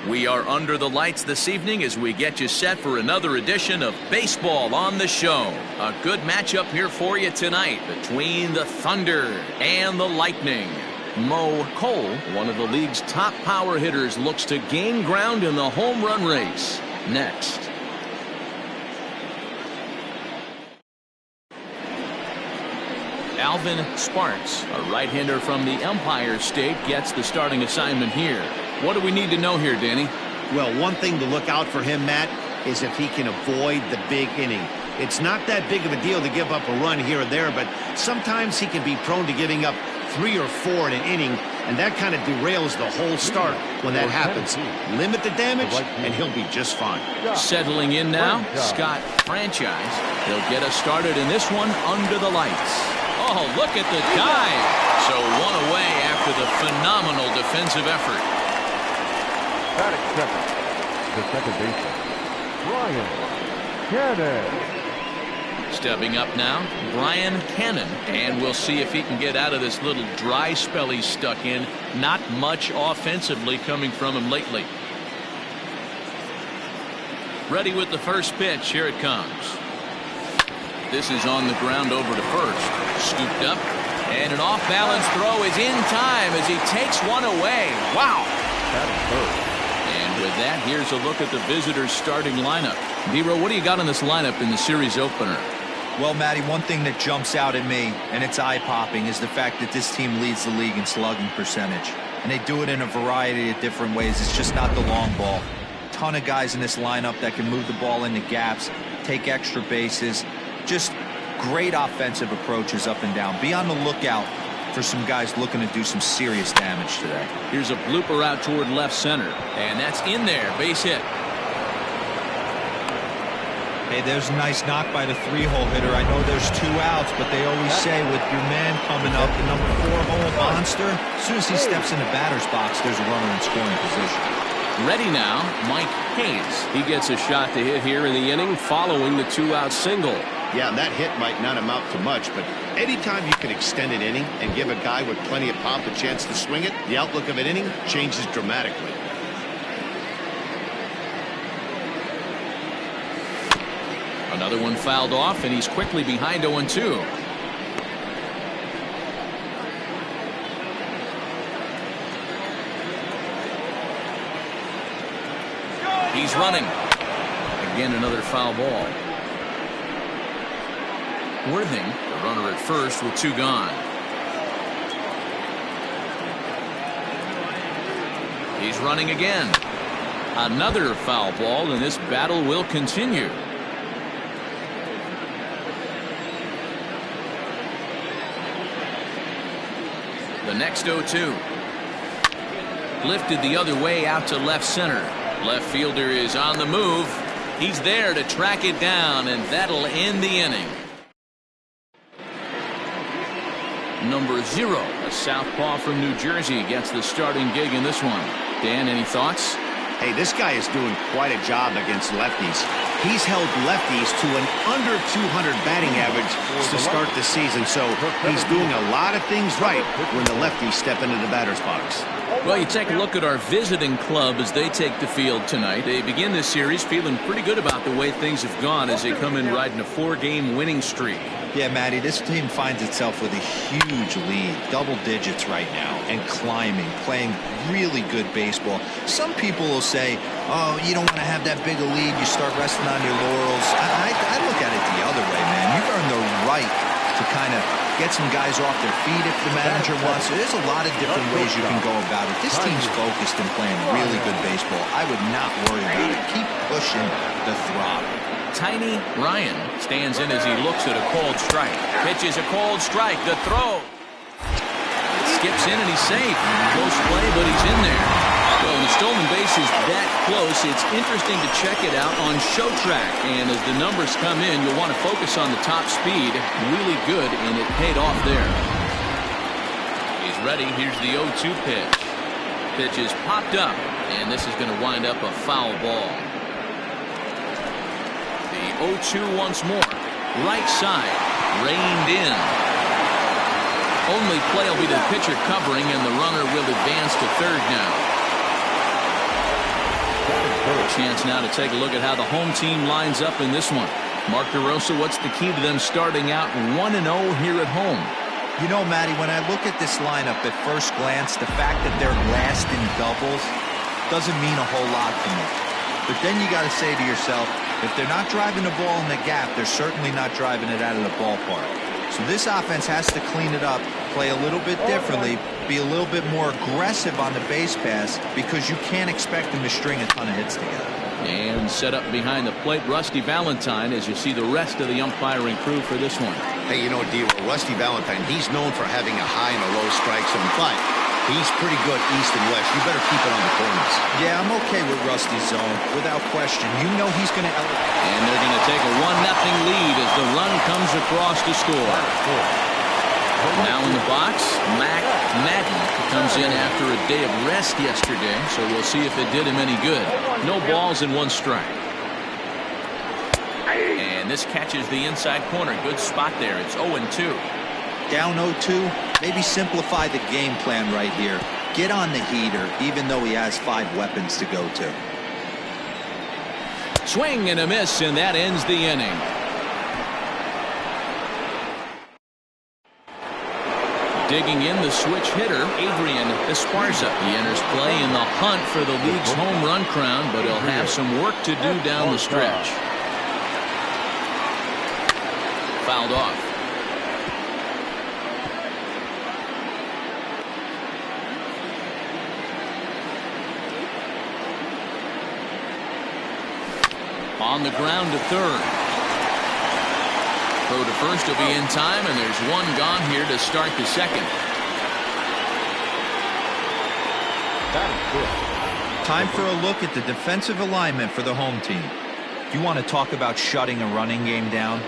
We are under the lights this evening as we get you set for another edition of Baseball on the Show. A good matchup here for you tonight between the Thunder and the Lightning. Mo Cole, one of the league's top power hitters, looks to gain ground in the home run race. Next. Alvin Sparks, a right-hander from the Empire State, gets the starting assignment here. What do we need to know here, Danny? Well, one thing to look out for him, Matt, is if he can avoid the big inning. It's not that big of a deal to give up a run here or there, but sometimes he can be prone to giving up 3 or 4 in an inning, and that kind of derails the whole start when that happens. Limit the damage, and he'll be just fine. Settling in now, Scott Franchise. He'll get us started in this one under the lights. Oh, look at the dive. So one away after the phenomenal defensive effort. Batting second, the second baseman, Brian Cannon. Stepping up now, Brian Cannon, and we'll see if he can get out of this little dry spell he's stuck in. Not much offensively coming from him lately. Ready with the first pitch. Here it comes. This is on the ground over to first. Scooped up, and an off-balance throw is in time as he takes one away. Wow! And with that, here's a look at the visitors' starting lineup. D-Row, what do you got on this lineup in the series opener? Well, Matty, one thing that jumps out at me, and it's eye-popping, is the fact that this team leads the league in slugging percentage. And they do it in a variety of different ways. It's just not the long ball. Ton of guys in this lineup that can move the ball into gaps, take extra bases. Just great offensive approaches up and down. Be on the lookout for some guys looking to do some serious damage today. Here's a blooper out toward left center, and that's in there. Base hit. Hey, there's a nice knock by the 3-hole hitter. I know there's 2 outs, but they always say with your man coming up, the number 4-hole monster, as soon as he steps in the batter's box, there's a runner in scoring position. Ready now, Mike Hayes. He gets a shot to hit here in the inning following the 2-out single. Yeah, that hit might not amount to much, but anytime you can extend an inning and give a guy with plenty of pop a chance to swing it, the outlook of an inning changes dramatically. Another one fouled off, and he's quickly behind 0-2. He's running. Again, another foul ball. Worthing, the runner at first with 2 gone. He's running again. Another foul ball, and this battle will continue. The next 0-2. Lifted the other way out to left center. Left fielder is on the move. He's there to track it down, and that'll end the inning. Number 0, a southpaw from New Jersey, gets the starting gig in this one. Dan, any thoughts? Hey, this guy is doing quite a job against lefties. He's held lefties to an under 200 batting average to start the season, so he's doing a lot of things right when the lefties step into the batter's box. Well, you take a look at our visiting club as they take the field tonight. They begin this series feeling pretty good about the way things have gone as they come in riding a 4-game winning streak. Yeah, Matty, this team finds itself with a huge lead, double digits right now, and climbing, playing really good baseball. Some people will say, oh, you don't want to have that big a lead, you start resting on your laurels. I look at it the other way, man. You've earned the right to kind of get some guys off their feet if the manager wants. There's a lot of different ways you can go about it. This team's focused and playing really good baseball. I would not worry about it. Keep pushing the throttle. Tiny Ryan stands in as he looks at a called strike. Pitches a called strike. The throw. Skips in and he's safe. Close play, but he's in there. Well, when the stolen base is that close, it's interesting to check it out on Show Track. And as the numbers come in, you'll want to focus on the top speed. Really good, and it paid off there. He's ready. Here's the 0-2 pitch. Pitch is popped up, and this is going to wind up a foul ball. The 0-2 once more. Right side. Reined in. Only play will be the pitcher covering, and the runner will advance to third now. Chance now to take a look at how the home team lines up in this one. Mark DeRosa, what's the key to them starting out 1-0 here at home? You know, Matty, when I look at this lineup at first glance, the fact that they're last in doubles doesn't mean a whole lot to me. But then you got to say to yourself, if they're not driving the ball in the gap, they're certainly not driving it out of the ballpark. So this offense has to clean it up, play a little bit differently, be a little bit more aggressive on the base pass, because you can't expect them to string a ton of hits together. And set up behind the plate, Rusty Valentine, as you see the rest of the umpiring crew for this one. Hey, you know, D-Roll, Rusty Valentine, he's known for having a high and a low strike zone, but he's pretty good east and west. You better keep it on the corners. Yeah, I'm okay with Rusty's zone, without question. You know he's going to elevate. And they're going to take a 1-0 lead as the run comes across to score. Now in the box, Mac Madden comes in after a day of rest yesterday, so we'll see if it did him any good. No balls and 1 strike. And this catches the inside corner. Good spot there. It's 0-2. Down 0-2, maybe simplify the game plan right here. Get on the heater, even though he has 5 weapons to go to. Swing and a miss, and that ends the inning. Digging in, the switch hitter, Adrian Esparza. He enters play in the hunt for the league's home run crown, but he'll have some work to do down the stretch. Fouled off. On the ground to third. Throw to first will be in time, and there's 1 gone here to start the second. Time for a look at the defensive alignment for the home team. You want to talk about shutting a running game down?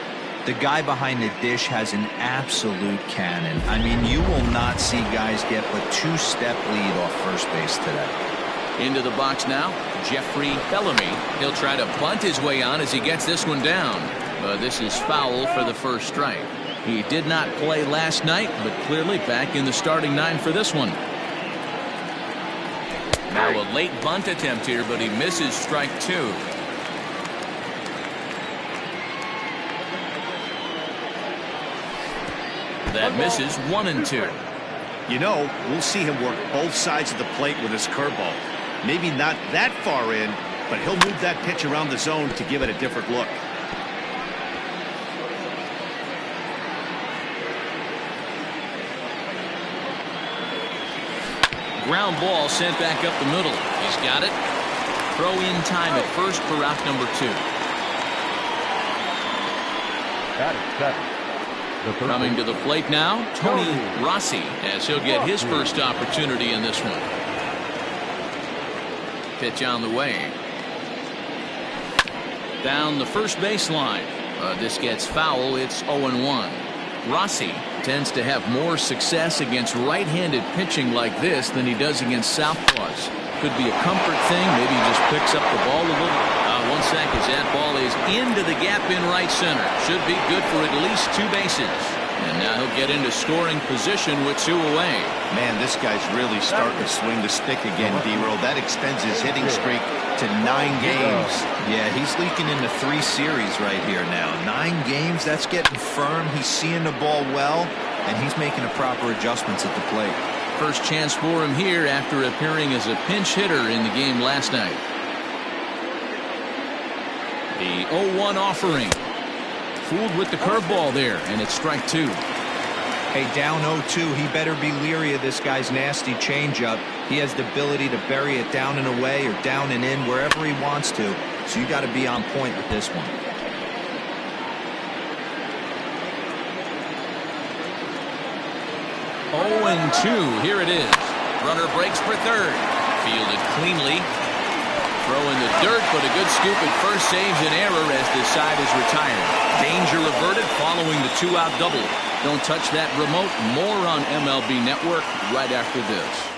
The guy behind the dish has an absolute cannon. I mean, you will not see guys get but 2-step lead off first base today. Into the box now, Jeffrey Bellamy. He'll try to bunt his way on as he gets this one down. This is foul for the first strike. He did not play last night, but clearly back in the starting 9 for this one. Now a late bunt attempt here, but he misses strike 2. That misses 1-2. You know, we'll see him work both sides of the plate with his curveball. Maybe not that far in, but he'll move that pitch around the zone to give it a different look. Ground ball sent back up the middle. He's got it. Throw in time at first for out number 2. That is 7. Coming to the plate now, Tony Rossi, as he'll get his first opportunity in this one. Pitch on the way. Down the first baseline. This gets foul. It's 0-1. Rossi tends to have more success against right-handed pitching like this than he does against southpaws. Could be a comfort thing. Maybe he just picks up the ball a little. 1 sec as that ball is into the gap in right center. Should be good for at least 2 bases. And now he'll get into scoring position with 2 away. Man, this guy's really starting to swing the stick again, D-Roll. That extends his hitting streak to 9 games. Yeah, he's leaking into 3 series right here now. 9 games, that's getting firm. He's seeing the ball well, and he's making the proper adjustments at the plate. First chance for him here after appearing as a pinch hitter in the game last night. The 0-1 offering. Fooled with the curveball there, and it's strike 2. Hey, down 0-2, he better be leery of this guy's nasty changeup. He has the ability to bury it down and away or down and in wherever he wants to. So you got to be on point with this one. 0-2. Here it is. Runner breaks for third. Fielded cleanly. Throw in the dirt, but a good scoop at first saves an error as this side is retired. Danger averted following the 2-out double. Don't touch that remote. More on MLB Network right after this.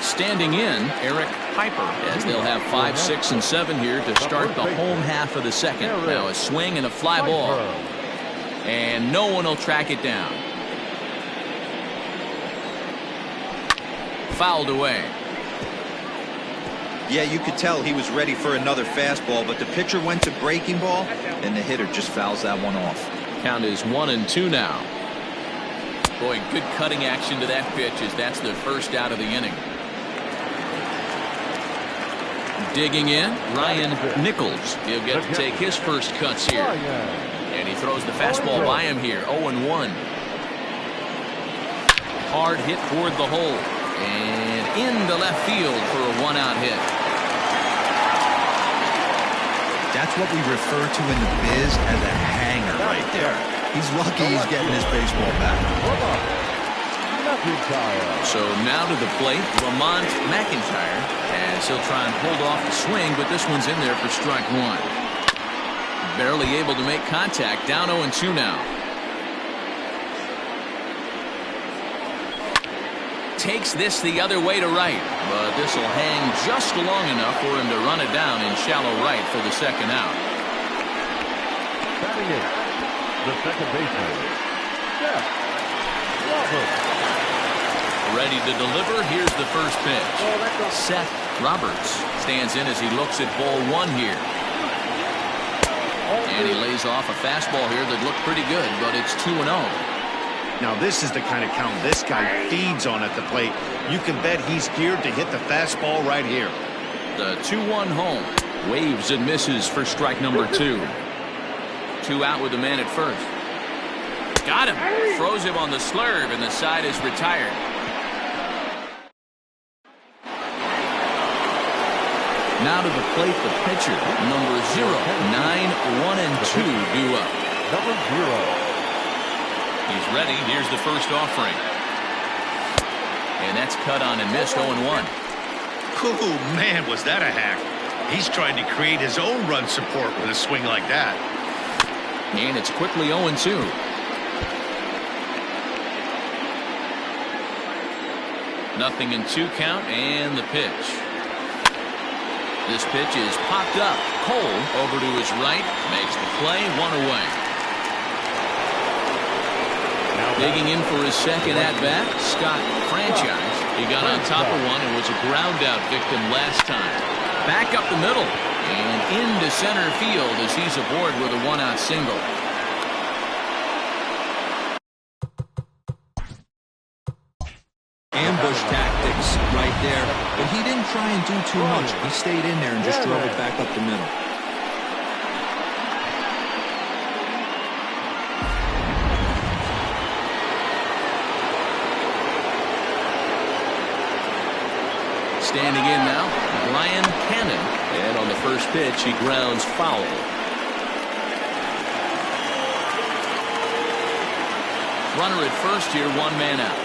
Standing in, Eric Piper, as they'll have 5, 6, and 7 here to start the home half of the second. Now a swing and a fly ball. And no one will track it down. Fouled away. Yeah, you could tell he was ready for another fastball, but the pitcher went to breaking ball, and the hitter just fouls that one off. Count is 1-2 now. Boy, good cutting action to that pitch as that's the first out of the inning. Digging in, Ryan Nichols. He'll get to take his first cuts here. And he throws the fastball by him here, 0-1. Hard hit toward the hole. And into left field for a one-out hit. That's what we refer to in the biz as a hanger right there. He's lucky he's getting his baseball back. So now to the plate, Lamont McIntyre, as he'll try and hold off the swing, but this one's in there for strike one. Barely able to make contact, down 0-2 now. Takes this the other way to right, but this will hang just long enough for him to run it down in shallow right for the second out. Batting it, the second baseman, Seth Roberts. Ready to deliver. Here's the first pitch. Seth Roberts stands in as he looks at ball one here. And he lays off a fastball here that looked pretty good, but it's 2-0. Now this is the kind of count this guy feeds on at the plate. You can bet he's geared to hit the fastball right here. The 2-1 home. Waves and misses for strike number 2. 2 out with the man at first. Got him. Throws him on the slurve, and the side is retired. Now to the plate, the pitcher, number 0. 9, 1, and 2 due up. Number 0. He's ready. Here's the first offering. And that's cut on and missed, 0-1. Oh, man, was that a hack. He's trying to create his own run support with a swing like that. And it's quickly 0-2. Nothing in 2 count, and the pitch. This pitch is popped up. Cole over to his right, makes the play, 1 away. Digging in for his second at-bat, Scott Franchise. He got on top of one and was a ground-out victim last time. Back up the middle and into center field as he's aboard with a one-out single. Ambush tactics right there, but he didn't try and do too much. He stayed in there and just drove it back up the middle. Standing in now, Ryan Cannon. And on the first pitch, he grounds foul. Runner at first here, 1 man out.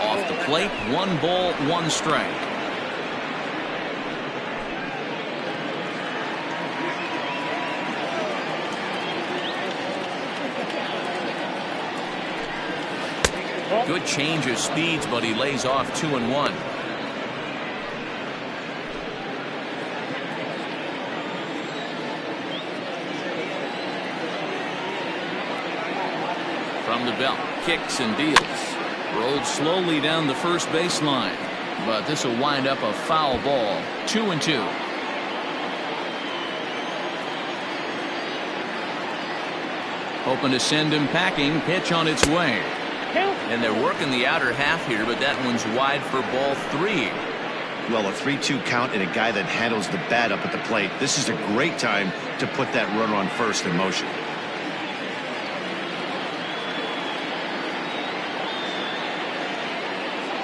Off the plate, 1 ball, 1 strike. Good change of speeds, but he lays off 2-1. From the belt, kicks and deals. Rolled slowly down the first baseline, but this will wind up a foul ball. 2-2. Hoping to send him packing. Pitch on its way. And they're working the outer half here, but that one's wide for ball 3. Well, a 3-2 count and a guy that handles the bat up at the plate. This is a great time to put that runner on first in motion.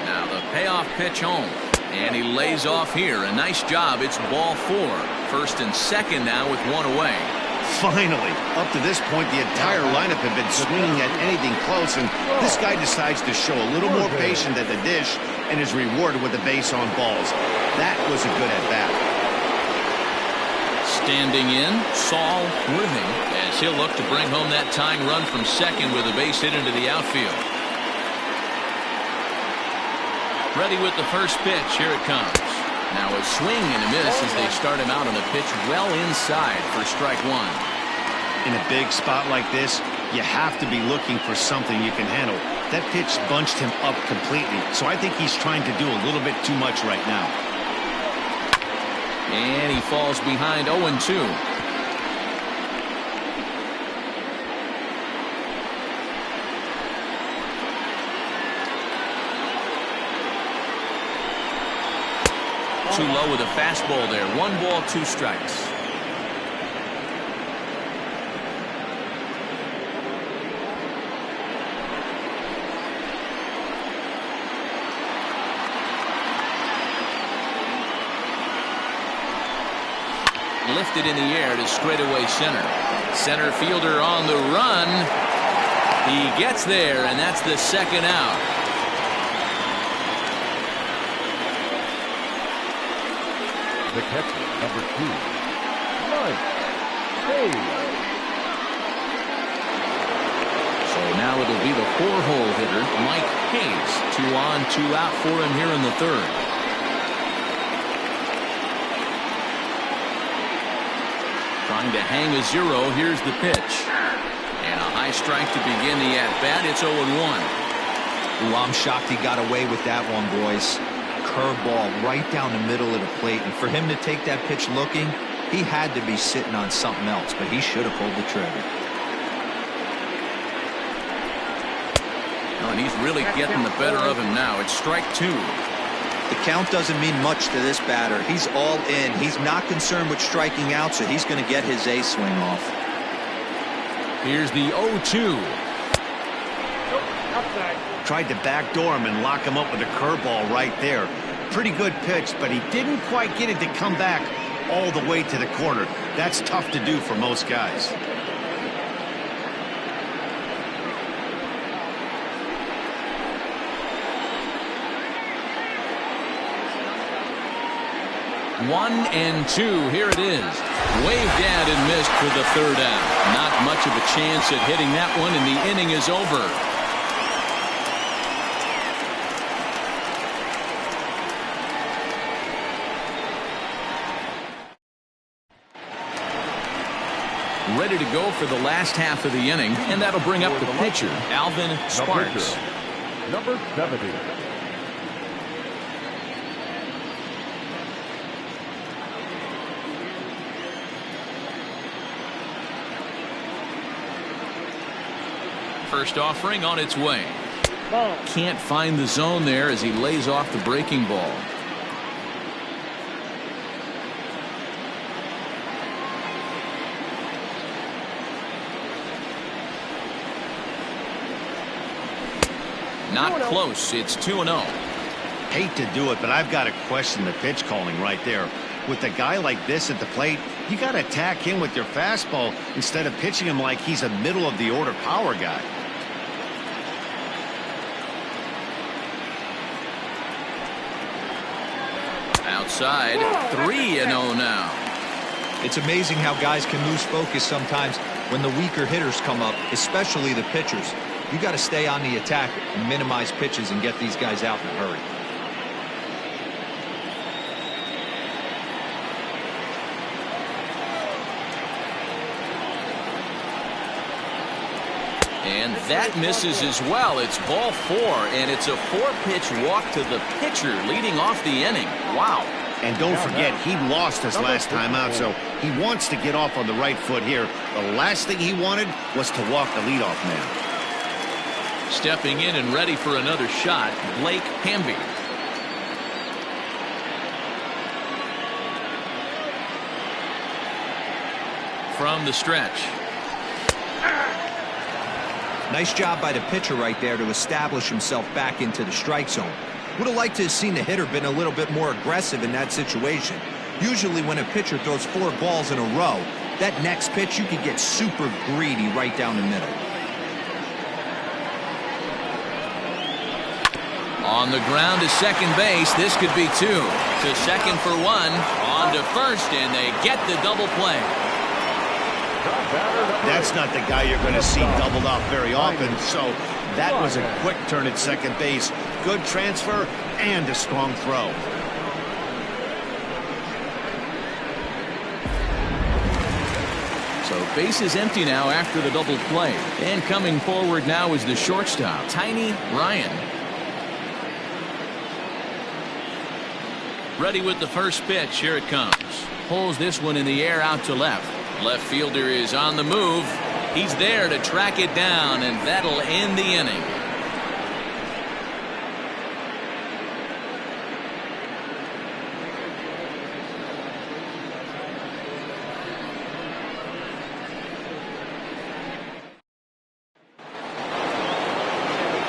Now the payoff pitch home. And he lays off here. A nice job. It's ball 4. First and second now with 1 away. Finally, up to this point, the entire lineup had been swinging at anything close, and this guy decides to show a little more patience at the dish and is rewarded with a base on balls. That was a good at-bat. Standing in, Saul Worthing, as he'll look to bring home that tying run from second with a base hit into the outfield. Ready with the first pitch. Here it comes. Now a swing and a miss as they start him out on a pitch well inside for strike 1. In a big spot like this, you have to be looking for something you can handle. That pitch bunched him up completely, so I think he's trying to do a little bit too much right now. And he falls behind 0-2. Too low with a fastball there. 1 ball, 2 strikes. Lifted in the air to straightaway center. Center fielder on the run. He gets there, and that's the second out. The catcher, number 2, Mike Hayes. So now it'll be the 4-hole hitter, Mike Hayes. 2 on, 2 out for him here in the third. Trying to hang a 0. Here's the pitch. And a high strike to begin the at-bat. It's 0-1. Ooh, I'm shocked he got away with that one, boys. Curveball right down the middle of the plate, and for him to take that pitch looking, he had to be sitting on something else, but he should have pulled the trigger. Oh, and he's really getting the better of him now. It's strike 2. The count doesn't mean much to this batter. He's all in. He's not concerned with striking out, so he's going to get his A swing off. Here's the 0-2. Tried to backdoor him and lock him up with a curveball right there. Pretty good pitch, but he didn't quite get it to come back all the way to the corner. That's tough to do for most guys. One and 2. Here it is. Waved at and missed for the third out. Not much of a chance at hitting that one, and the inning is over. Ready to go for the last half of the inning, and that'll bring up the pitcher, Alvin Sparks. Number 70. First offering on its way. Can't find the zone there as he lays off the breaking ball. Not close. It's 2-0. Hate to do it, but I've got to question the pitch calling right there. With a guy like this at the plate, you got to attack him with your fastball instead of pitching him like he's a middle of the order power guy. Outside, 3-0 now. It's amazing how guys can lose focus sometimes when the weaker hitters come up, especially the pitchers. You got to stay on the attack and minimize pitches and get these guys out in a hurry. And that misses as well. It's ball 4, and it's a 4-pitch walk to the pitcher leading off the inning. Wow. And don't forget, he lost his last time out, so he wants to get off on the right foot here. The last thing he wanted was to walk the leadoff man. Stepping in and ready for another shot, Blake Hamby. From the stretch. Nice job by the pitcher right there to establish himself back into the strike zone. Would have liked to have seen the hitter been a little bit more aggressive in that situation. Usually when a pitcher throws 4 balls in a row, that next pitch you could get super greedy right down the middle. On the ground to second base. This could be 2. To second for 1. On to first, and they get the double play. That's not the guy you're going to see doubled off very often, so that was a quick turn at second base. Good transfer and a strong throw. So So bases empty now after the double play. And coming forward now is the shortstop, Tiny Ryan. Ready with the first pitch. Here it comes. Pulls this one in the air out to left. Left fielder is on the move. He's there to track it down, and that'll end the inning.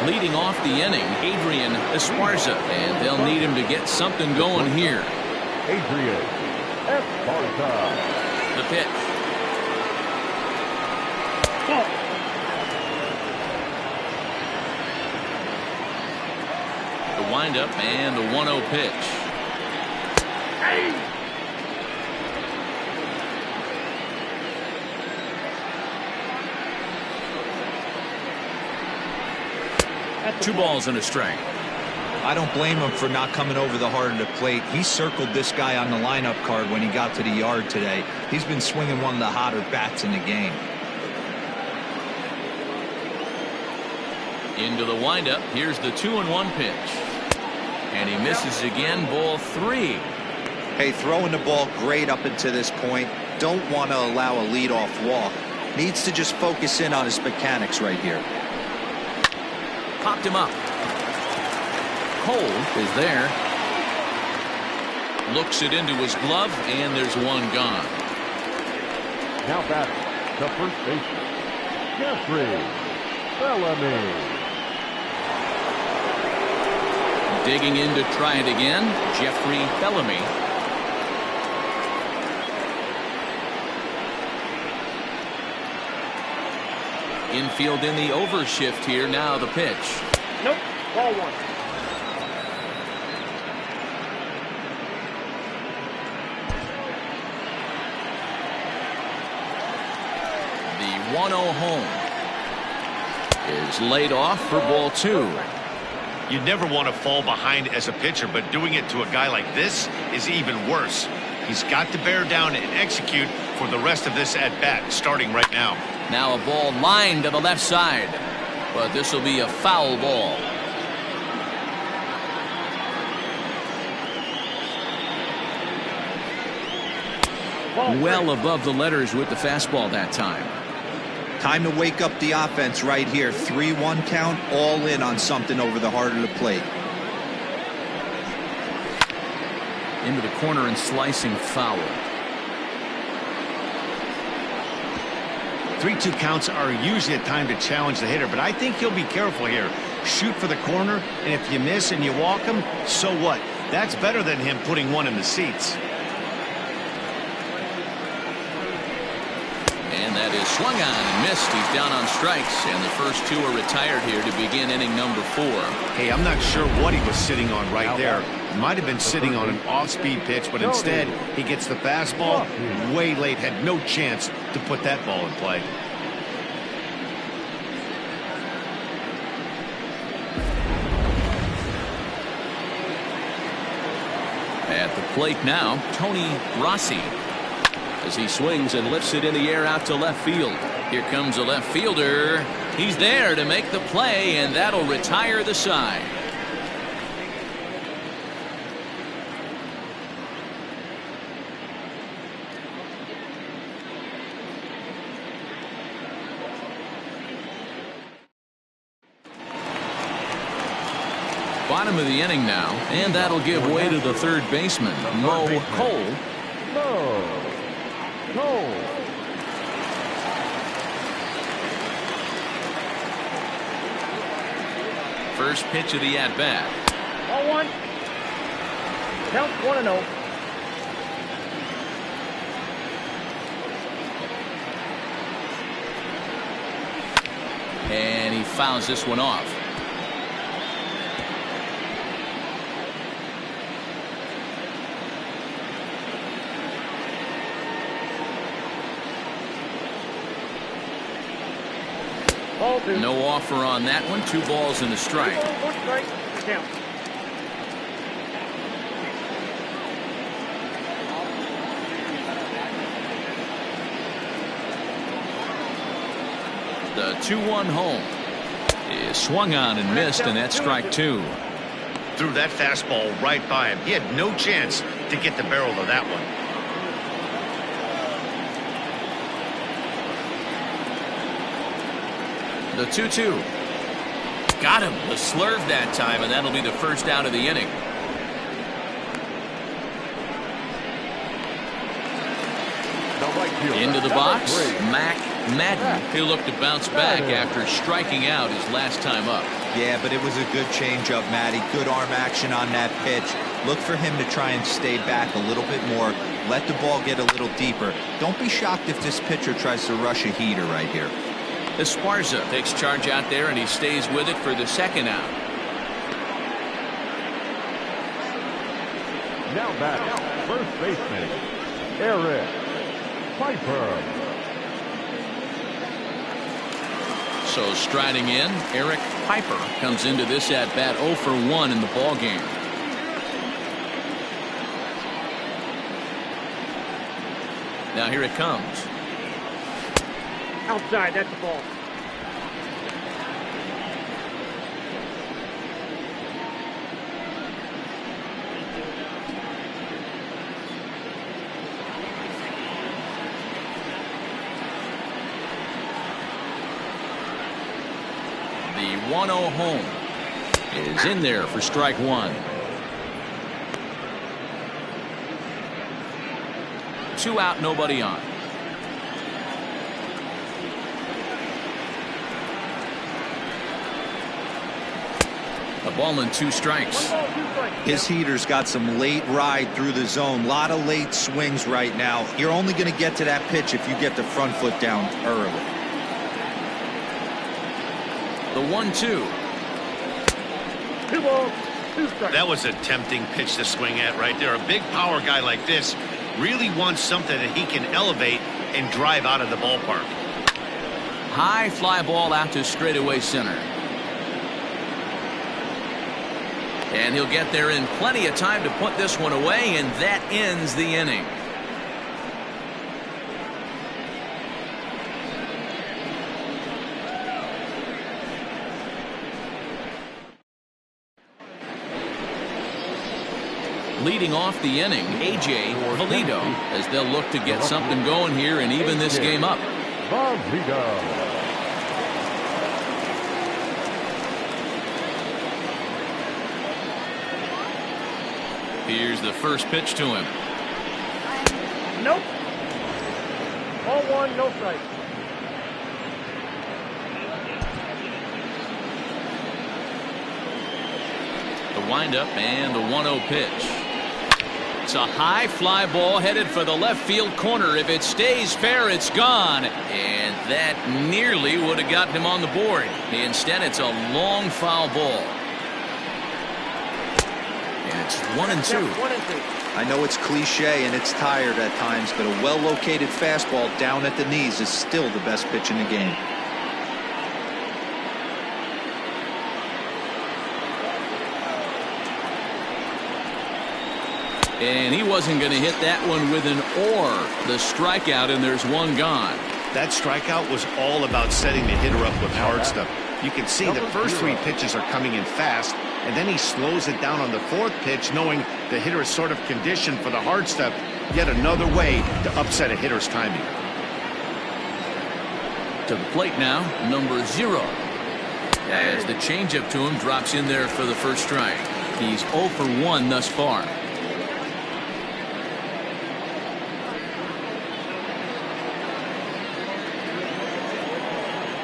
Leading off the inning, Adrian Esparza, and they'll need him to get something going here. Adrian Esparza. The pitch. The windup and the 1-0 pitch. Two balls and a strike. I don't blame him for not coming over the heart of the plate. He circled this guy on the lineup card when he got to the yard today. He's been swinging one of the hotter bats in the game. Into the windup. Here's the 2-1 pitch. And he misses again. Ball 3. Hey, throwing the ball great up until this point. Don't want to allow a leadoff walk. Needs to just focus in on his mechanics right here. Popped him up. Cole is there. Looks it into his glove, and there's one gone. Now batting, the first baseman, Jeffrey Bellamy. Digging in to try it again, Jeffrey Bellamy. Infield in the overshift here. Now the pitch. Nope. Ball 1. The 1-0 home is laid off for ball 2. You never want to fall behind as a pitcher, but doing it to a guy like this is even worse. He's got to bear down and execute for the rest of this at-bat, starting right now. Now a ball lined to the left side, but this will be a foul ball. Well above the letters with the fastball that time. Time to wake up the offense right here. 3-1 count, all in on something over the heart of the plate. Into the corner and slicing foul. 3-2 counts are usually a time to challenge the hitter, but I think he'll be careful here. Shoot for the corner, and if you miss and you walk him, so what? That's better than him putting one in the seats. And that is swung on and missed. He's down on strikes, and the first 2 are retired here to begin inning number 4. Hey, I'm not sure what he was sitting on right there. Might have been sitting on an off-speed pitch, but instead he gets the fastball way late. Had no chance to put that ball in play. At the plate now, Tony Rossi, as he swings and lifts it in the air out to left field. Here comes a left fielder. He's there to make the play, and that'll retire the side. Bottom of the inning now, and that'll give way to the third baseman, Mo Cole. Cole. First pitch of the at-bat. Ball 1. Count 1-0. And he fouls this one off. No offer on that one. 2 balls and a strike. Count. 2-1 home. He swung on and missed, and that's strike 2. Threw that fastball right by him. He had no chance to get the barrel of that one. The 2-2. Got him. The slurve that time, and that'll be the first out of the inning. Into the box, Mac Madden. He'll look to bounce back after striking out his last time up. Yeah, but it was a good changeup, Matty. Good arm action on that pitch. Look for him to try and stay back a little bit more. Let the ball get a little deeper. Don't be shocked if this pitcher tries to rush a heater right here. Esparza takes charge out there, and he stays with it for the second out. Now back, first baseman, Eric Piper. So striding in, Eric Piper comes into this at bat 0 for 1 in the ball game. Now here it comes. Outside, that's the ball. The 1-0 home is in there for strike 1. 2 out, nobody on. A ball and 2 strikes. His heater's got some late ride through the zone. A lot of late swings right now. You're only going to get to that pitch if you get the front foot down early. The 1-2. 2 balls, 2 strikes. That was a tempting pitch to swing at right there. A big power guy like this really wants something that he can elevate and drive out of the ballpark. High fly ball out to straightaway center. And he'll get there in plenty of time to put this one away, and that ends the inning. Leading off the inning, A.J. Valido, as they'll look to get something going here and even this game up. Here's the first pitch to him. Nope. Ball 1, no strike. The windup and the 1-0 pitch. It's a high fly ball headed for the left field corner. If it stays fair, it's gone. And that nearly would have gotten him on the board. Instead, it's a long foul ball. And it's 1-2. I know it's cliche and it's tired at times, but a well-located fastball down at the knees is still the best pitch in the game. And he wasn't going to hit that one with an or. The strikeout, and there's one gone. That strikeout was all about setting the hitter up with hard stuff. You can see the first 3 pitches are coming in fast, and then he slows it down on the 4th pitch, knowing the hitter is sort of conditioned for the hard stuff. Yet another way to upset a hitter's timing. To the plate now, number 0. As the changeup to him drops in there for the first strike. He's 0 for 1 thus far.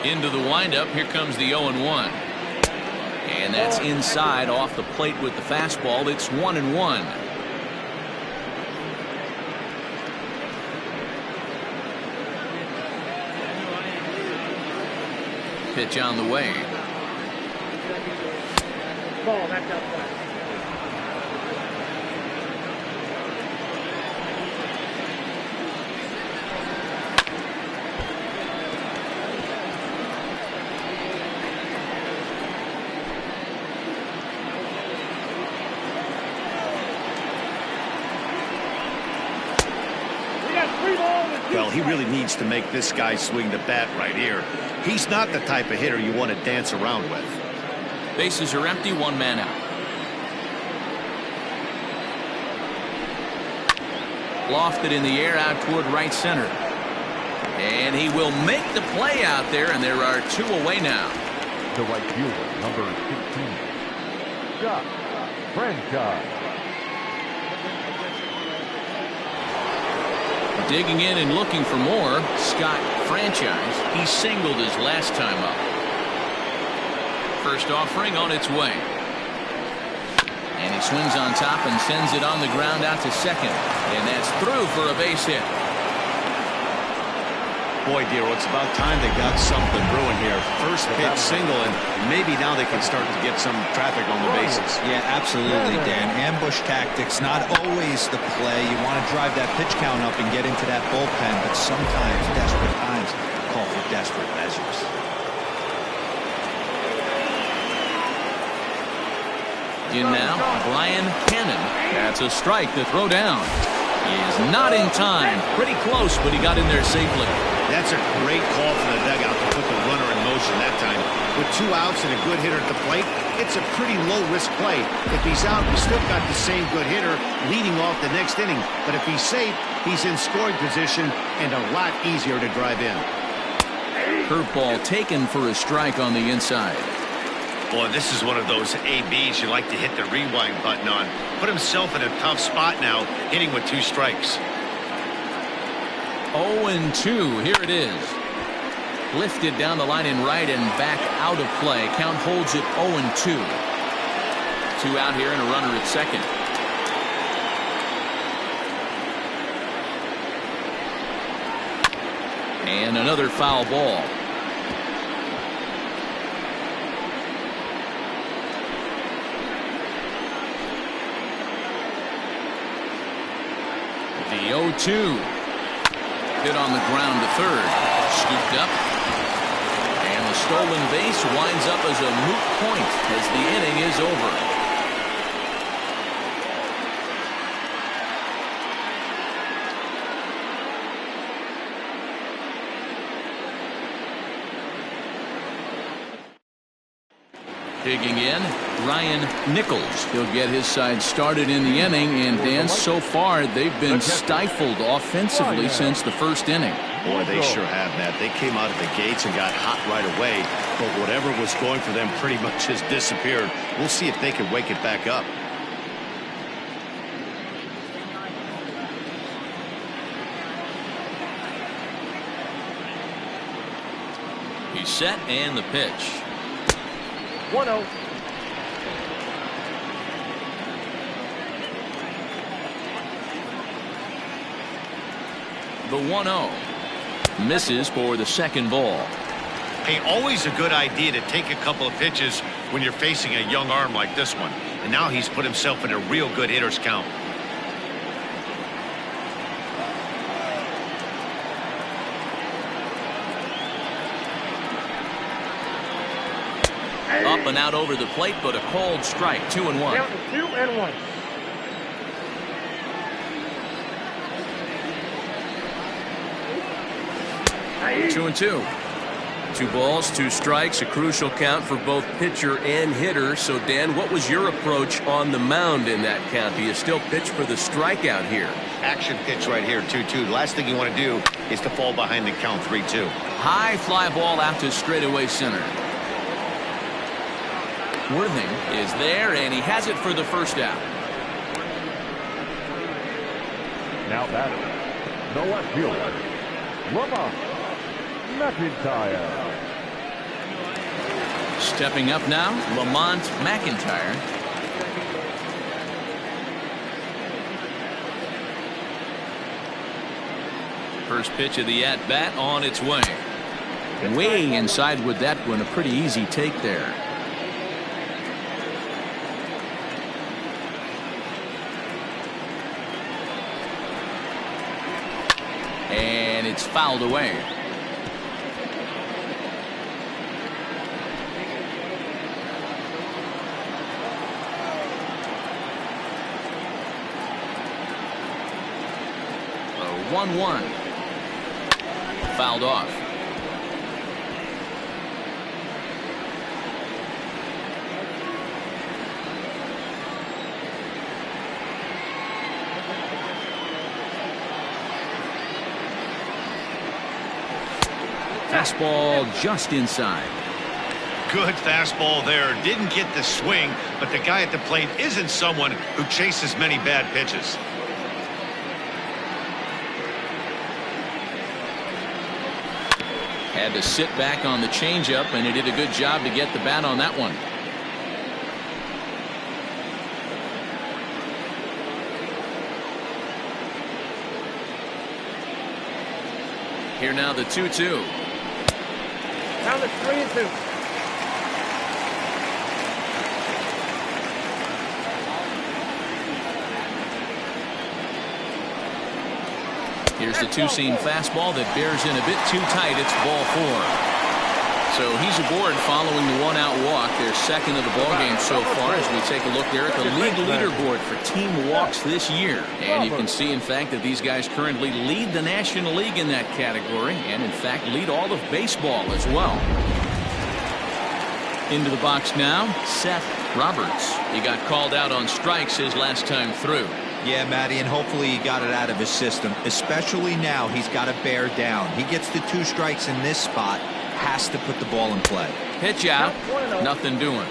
Into the windup. Here comes the 0-1. And that's inside off the plate with the fastball. It's 1-1. Pitch on the way. Ball, that's outside. 3 balls and 2 Well, he strikes. really needs to make this guy swing the bat right here. He's not the type of hitter you want to dance around with. Bases are empty, 1 man out. Lofted in the air out toward right center. And he will make the play out there, and there are 2 away now. The right fielder, number 16. Scott Franchise. Digging in and looking for more. Scott Franchise. He singled his last time up. First offering on its way. And he swings on top and sends it on the ground out to second. And that's through for a base hit. Boy, dear, it's about time they got something brewing here. First pitch single, and maybe now they can start to get some traffic on the bases. Yeah, absolutely, Dan. Ambush tactics, not always the play. You want to drive that pitch count up and get into that bullpen, but sometimes desperate times call for desperate measures. In now, Brian Cannon. That's a strike to throw down. He is not in time. Pretty close, but he got in there safely. That's a great call from the dugout to put the runner in motion that time. With 2 outs and a good hitter at the plate, it's a pretty low-risk play. If he's out, we still got the same good hitter leading off the next inning. But if he's safe, he's in scoring position and a lot easier to drive in. Curveball taken for a strike on the inside. Boy, this is one of those ABs you like to hit the rewind button on. Put himself in a tough spot now, hitting with 2 strikes. 0-2. Here it is. Lifted down the line in right and back out of play. Count holds it 0-2. 2 out here and a runner at second. And another foul ball. The 0-2. Hit on the ground to third. Scooped up. And the stolen base winds up as a moot point as the inning is over. Digging in, Ryan Nichols. He'll get his side started in the inning, and Dan, so far they've been stifled offensively since the first inning. Boy, they sure have, Matt. They came out of the gates and got hot right away, but whatever was going for them pretty much has disappeared. We'll see if they can wake it back up. He's set, and the pitch. 1-0. The 1-0 misses for the second ball. Hey, always a good idea to take a couple of pitches when you're facing a young arm like this one. And now he's put himself in a real good hitter's count. Up and out over the plate, but a called strike. 2-1. Count is 2-1. Two and two. 2 balls, 2 strikes, a crucial count for both pitcher and hitter. So, Dan, what was your approach on the mound in that count? Do you still pitch for the strikeout here? Action pitch right here, 2-2. The last thing you want to do is to fall behind the count 3-2. High fly ball out to straightaway center. Worthing is there, and he has it for the first out. Now batter, the left fielder, Lamont McIntyre. Stepping up now, Lamont McIntyre. First pitch of the at-bat on its way. Way inside with that one, a pretty easy take there. And it's fouled away. 1-1. Fouled off. Fastball just inside. Good fastball there. Didn't get the swing, but the guy at the plate isn't someone who chases many bad pitches. Had to sit back on the changeup, and he did a good job to get the bat on that one. Here now the 2-2. Count it 3-2. Here's the two-seam fastball that bears in a bit too tight. It's ball 4. So he's aboard following the one-out walk. They're second of the ballgame so far as we take a look there at the league leaderboard for team walks this year. And you can see, in fact, that these guys currently lead the National League in that category and, in fact, lead all of baseball as well. Into the box now, Seth Roberts. He got called out on strikes his last time through. Yeah, Matty, and hopefully he got it out of his system. Especially now, he's got to bear down. He gets the 2 strikes in this spot, has to put the ball in play. Pitch out, nothing doing.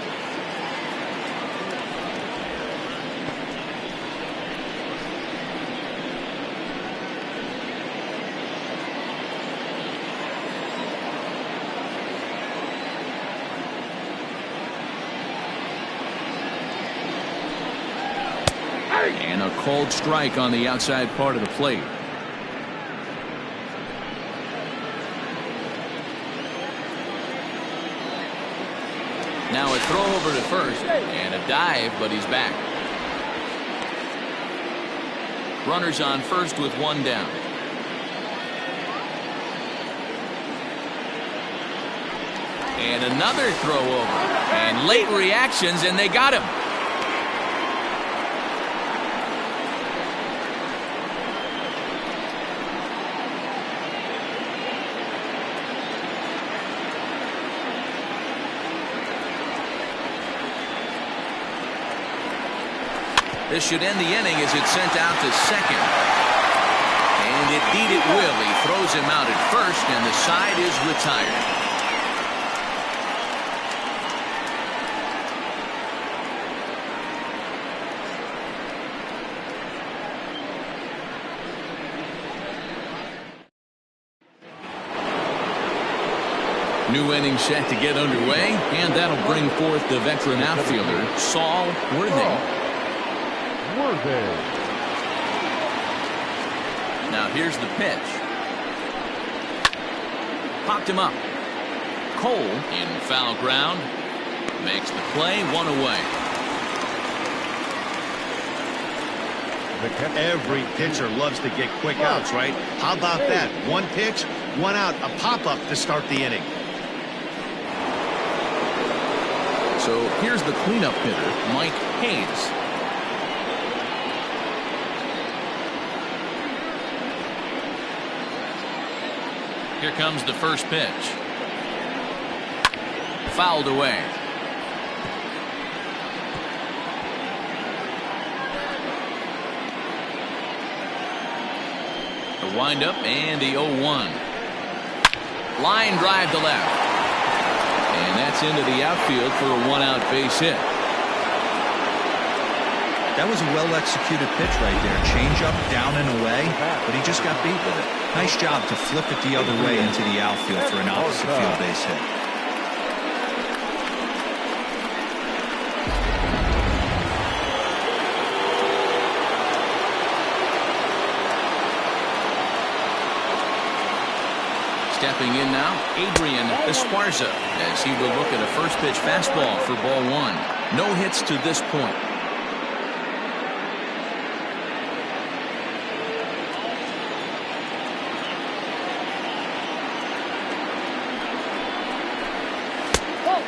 And a cold strike on the outside part of the plate. Now a throw over to first and a dive, but he's back. Runners on first with 1 down. And another throw over. And late reactions, and they got him. This should end the inning as it's sent out to second. And indeed it will. He throws him out at first, and the side is retired. New inning set to get underway, and that'll bring forth the veteran outfielder, Saul Worthing. Now here's the pitch. Popped him up. Cole in foul ground. Makes the play, 1 away. Every pitcher loves to get quick outs, right? How about that? 1 pitch, 1 out, a pop-up to start the inning. So here's the cleanup hitter, Mike Hayes. Here comes the first pitch. Fouled away. The windup and the 0-1. Line drive to left. And that's into the outfield for a 1-out base hit. That was a well-executed pitch right there. Change up, down and away, but he just got beat with it. Nice job to flip it the other way into the outfield for an opposite field base hit. Stepping in now, Adrian Esparza, as he will look at a first pitch fastball for ball 1. No hits to this point.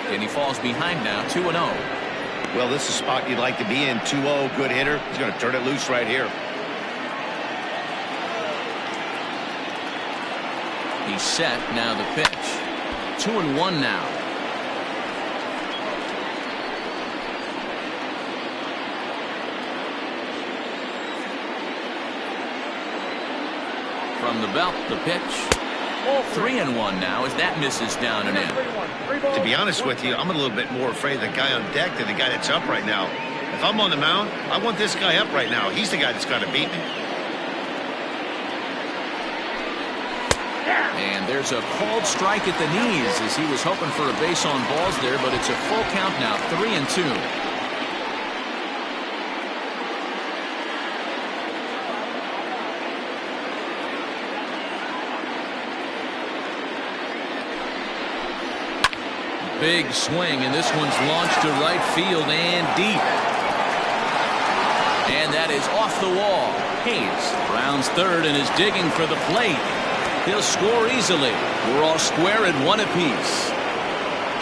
And he falls behind now, 2-0. Well, this is a spot you'd like to be in. 2-0, good hitter. He's going to turn it loose right here. He's set. Now the pitch. 2-1 now. From the belt, the pitch. 3-1 now as that misses down and in. To be honest with you, I'm a little bit more afraid of the guy on deck than the guy that's up right now. If I'm on the mound, I want this guy up right now. He's the guy that's got to beat me. And there's a called strike at the knees as he was hoping for a base on balls there, but it's a full count now, 3-2. Big swing, and this one's launched to right field and deep. And that is off the wall. Hayes rounds third and is digging for the plate. He'll score easily. We're all square at 1 apiece.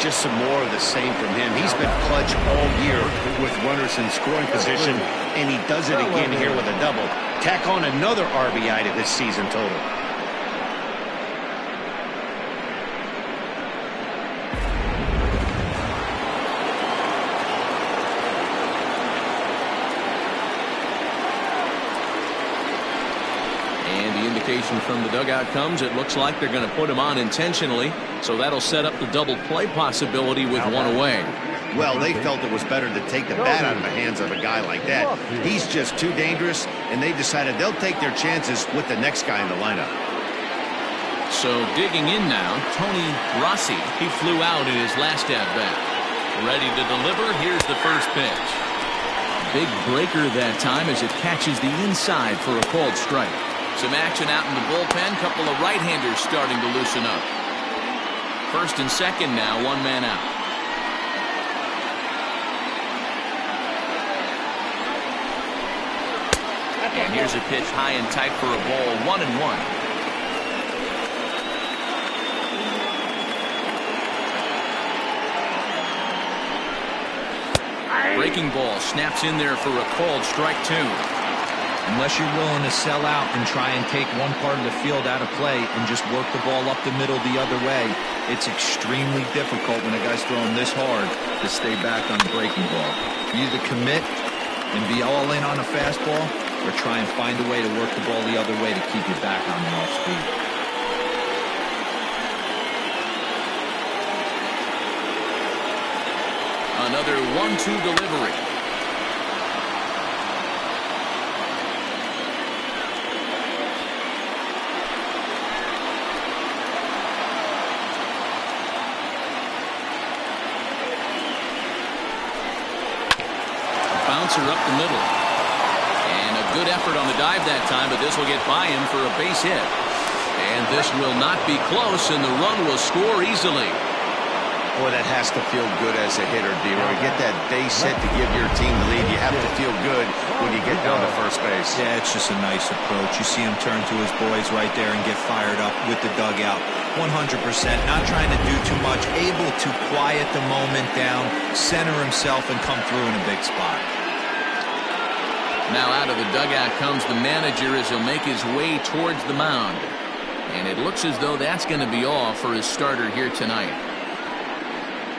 Just some more of the same from him. He's been clutch all year with runners in scoring position, and he does it again here with a double. Tack on another RBI to his season total. From the dugout comes, it looks like they're going to put him on intentionally, so that'll set up the double play possibility with one away. Well, they felt it was better to take the bat out of the hands of a guy like that. He's just too dangerous, and they decided they'll take their chances with the next guy in the lineup. So digging in now, Tony Rossi. He flew out in his last at-bat. Ready to deliver. Here's the first pitch. Big breaker that time as it catches the inside for a called strike. Some action out in the bullpen. Couple of right-handers starting to loosen up. First and second now, 1 man out. And here's a pitch high and tight for a ball. 1-1. Breaking ball snaps in there for a called strike 2. Unless you're willing to sell out and try and take one part of the field out of play and just work the ball up the middle the other way, it's extremely difficult when a guy's throwing this hard to stay back on the breaking ball. You either commit and be all in on a fastball or try and find a way to work the ball the other way to keep you back on the off speed. Another 1-2 delivery. Bouncer up the middle. And a good effort on the dive that time, but this will get by him for a base hit. And this will not be close, and the run will score easily. Boy, that has to feel good as a hitter, D-Roy. Get that base hit to give your team the lead. You have to feel good when you get down to first base. Yeah, it's just a nice approach. You see him turn to his boys right there and get fired up with the dugout. 100%, not trying to do too much, able to quiet the moment down, center himself, and come through in a big spot. Now out of the dugout comes the manager as he'll make his way towards the mound. And it looks as though that's going to be all for his starter here tonight.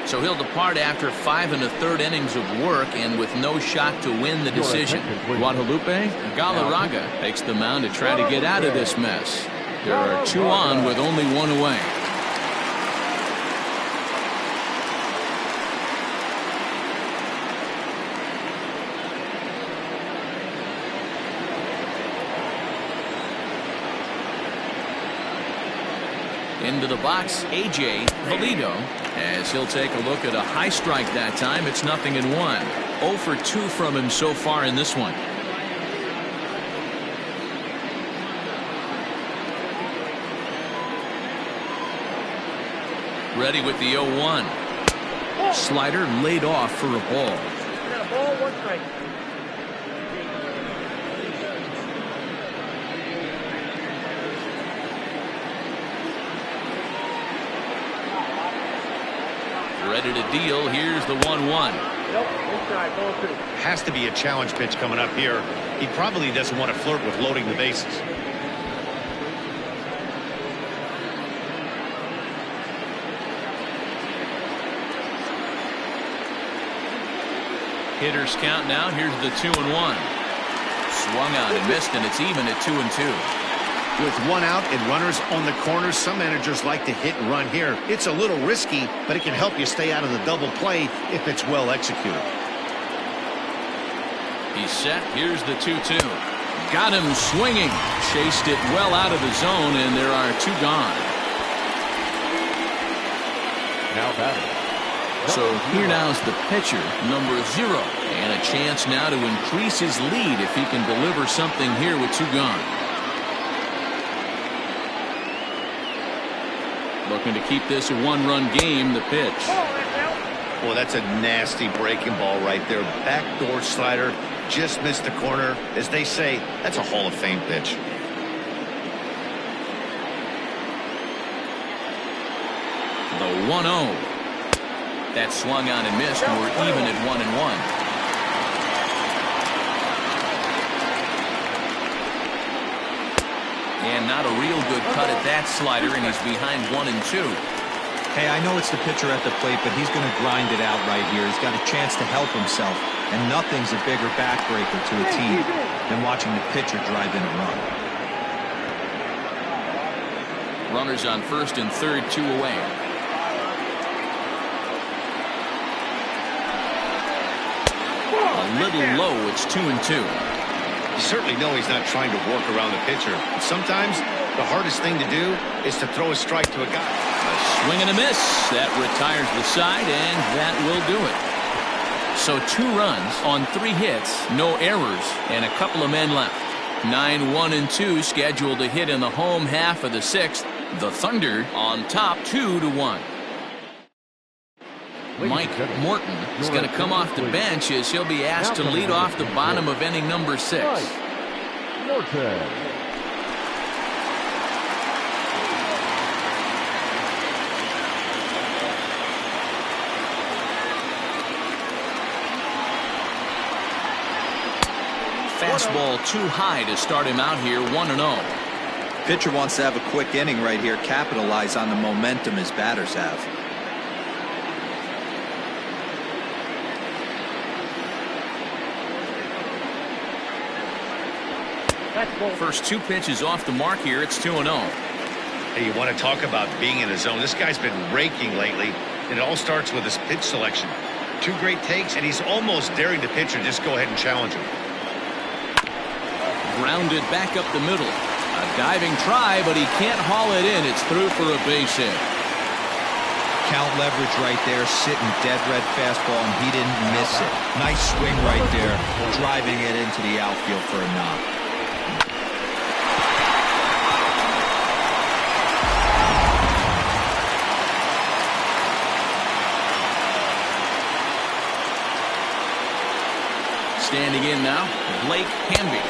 So he'll depart after 5 1/3 innings of work and with no shot to win the decision. Guadalupe Galarraga takes the mound to try to get out of this mess. There are 2 on with only 1 away. Into the box, A.J. Valido, as he'll take a look at a high strike that time. It's 0-1. 0 for 2 from him so far in this one. Ready with the 0-1. Slider laid off for a ball. Ball, 1 strike. Ready to deal. Here's the 1-1. Has to be a challenge pitch coming up here. He probably doesn't want to flirt with loading the bases. Hitters count now. Here's the 2-1. Swung on and missed, and it's even at 2-2. With one out and runners on the corners, some managers like to hit and run here. It's a little risky, but it can help you stay out of the double play if it's well executed. He's set. Here's the 2-2. Got him swinging. Chased it well out of the zone, and there are 2 gone. Now batting. So here now's the pitcher, number 0. And a chance now to increase his lead if he can deliver something here with 2 gone. Looking to keep this a 1-run game. The pitch. Well, that's a nasty breaking ball right there. Backdoor slider. Just missed the corner. As they say, that's a Hall of Fame pitch. The 1-0. That swung on and missed. And we're even at 1-1. And not a real good cut at that slider, and he's behind 1-2. Hey, I know it's the pitcher at the plate, but he's going to grind it out right here. He's got a chance to help himself, and nothing's a bigger backbreaker to a team than watching the pitcher drive in a run. Runners on first and third, 2 away. A little low. It's 2-2. You certainly know he's not trying to work around the pitcher. But sometimes the hardest thing to do is to throw a strike to a guy. A swing and a miss. That retires the side, and that will do it. So 2 runs on 3 hits, no errors, and a couple of men left. 9-1-2 scheduled to hit in the home half of the 6th. The Thunder on top 2-1. Mike Morton is going to come off the bench as he'll be asked to lead off the bottom of inning number 6. Morton. Fastball too high to start him out here. 1-0. Pitcher wants to have a quick inning right here, capitalize on the momentum his batters have. First 2 pitches off the mark here. It's 2-0. Hey, you want to talk about being in a zone. This guy's been raking lately, and it all starts with his pitch selection. 2 great takes, and he's almost daring the pitcher just go ahead and challenge him. Grounded back up the middle. A diving try, but he can't haul it in. It's through for a base hit. Count leverage right there, sitting dead red fastball, and he didn't miss it. Nice swing right there, driving it into the outfield for a knock. Standing in now, Blake Hamby,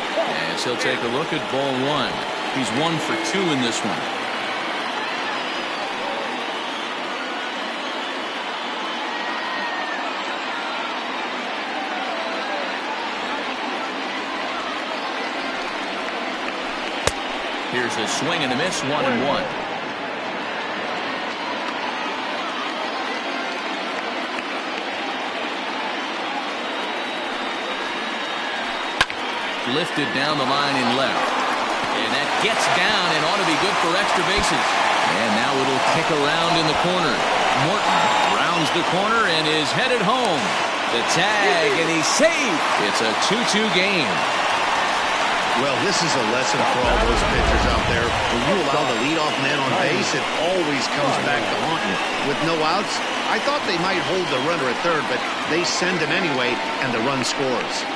as he'll take a look at ball 1. He's 1 for 2 in this one. Here's a swing and a miss. 1-1. Lifted down the line in left. And that gets down and ought to be good for extra bases. And now it'll kick around in the corner. Morton rounds the corner and is headed home. The tag, and he's safe. It's a 2-2 game. Well, this is a lesson for all those pitchers out there. When you allow the leadoff man on base, it always comes back to haunt you. With no outs, I thought they might hold the runner at third, but they send him anyway, and the run scores.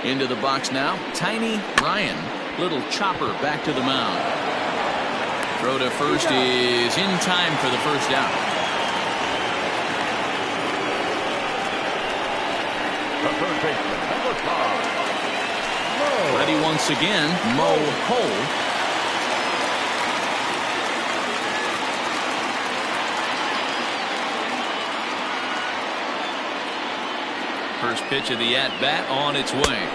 Into the box now, Tiny Ryan. Little chopper back to the mound. Throw to first is in time for the first out. The third baseman, number 5. Ready once again, Mo Cole. First pitch of the at-bat on its way.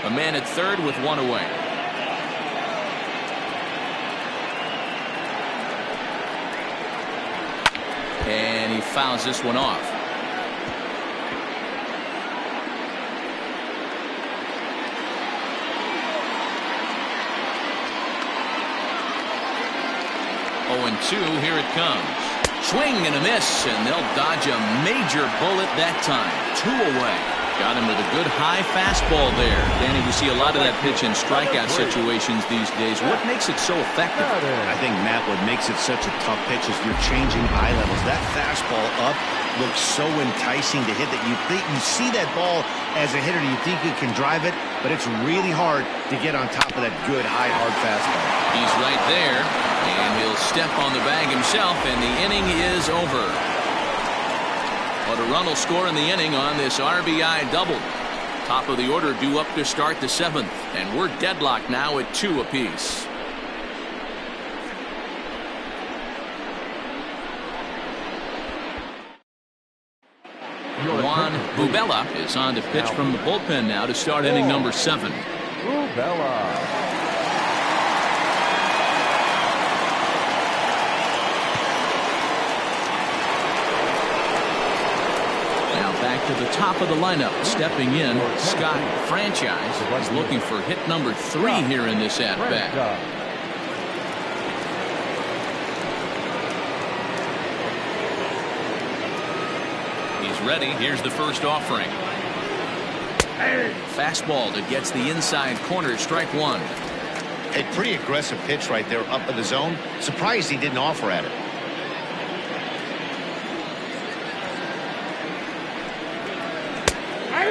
A man at third with one away. And he fouls this one off. Oh, and 2, here it comes. Swing and a miss, and they'll dodge a major bullet that time. 2 away. Got him with a good high fastball there. Danny, we see a lot of that pitch in strikeout situations these days. What makes it so effective? I think, Matt, what makes it such a tough pitch is you're changing eye levels. That fastball up looks so enticing to hit that you see that ball as a hitter, you think you can drive it, but it's really hard to get on top of that good high hard fastball. He's right there, and he'll step on the bag himself, and the inning is over. But a run will score in the inning on this RBI double. Top of the order due up to start the 7th, and we're deadlocked now at 2 apiece. Juan Bubella is on to pitch from the bullpen now to start inning number 7. Bubella. Back to the top of the lineup, stepping in, Scott Franchise is looking for hit number 3 here in this at-bat. He's ready. Here's the first offering. Fastball that gets the inside corner, strike 1. A pretty aggressive pitch right there up in the zone. Surprised he didn't offer at it.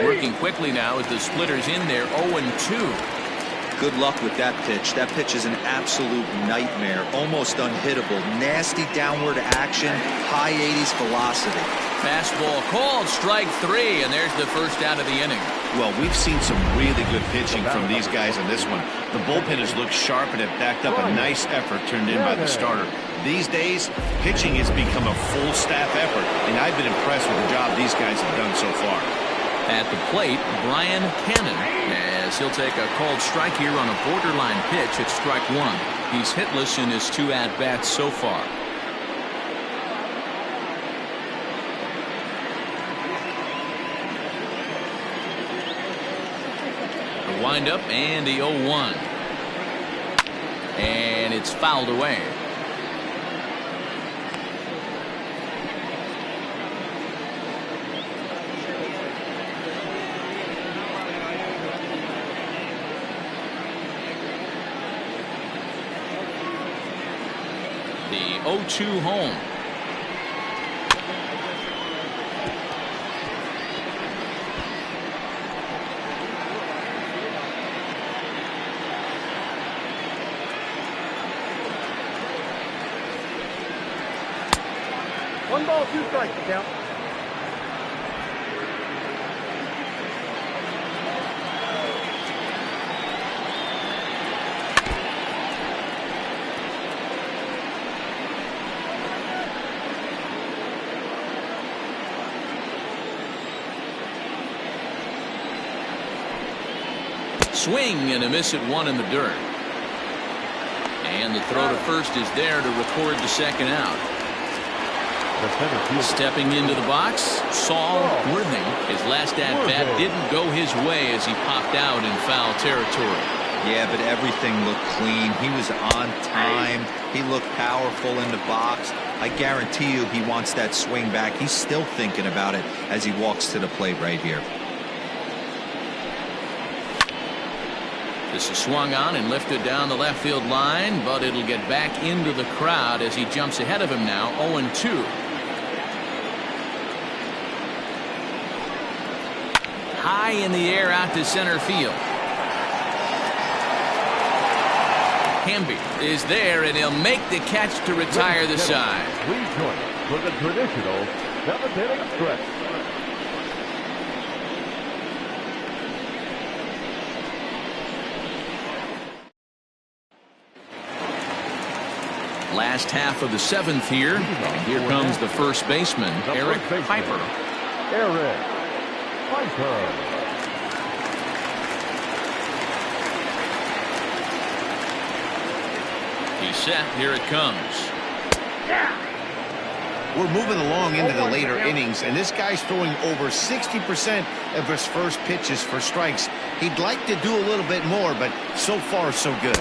Working quickly now as the splitter's in there. 0-2. Good luck with that pitch. That pitch is an absolute nightmare. Almost unhittable. Nasty downward action. High 80s velocity. Fastball called, strike 3, and there's the first out of the inning. Well, we've seen some really good pitching from these guys on this one. The bullpen has looked sharp and have backed up a nice effort turned in by the starter. These days, pitching has become a full staff effort, and I've been impressed with the job these guys have done so far. At the plate, Brian Cannon, as he'll take a called strike here on a borderline pitch at strike 1. He's hitless in his 2 at-bats so far. The windup and the 0-1. And it's fouled away. The 0-2 home. One ball, 2 strikes, count. Swing and a miss at 1 in the dirt. And the throw to first is there to record the second out. Stepping into the box, Saul Worthing. His last at-bat didn't go his way as he popped out in foul territory. Yeah, but everything looked clean. He was on time. He looked powerful in the box. I guarantee you he wants that swing back. He's still thinking about it as he walks to the plate right here. This is swung on and lifted down the left field line, but it'll get back into the crowd as he jumps ahead of him now. 0-2. High in the air out to center field. Hamby is there, and he'll make the catch to retire the side. Please join us for the traditional 7th-inning stretch. Last half of the 7th here. And here comes the first baseman, Eric Piper. Eric Piper. He's set. Here it comes. We're moving along into the later innings, and this guy's throwing over 60% of his first pitches for strikes. He'd like to do a little bit more, but so far, so good.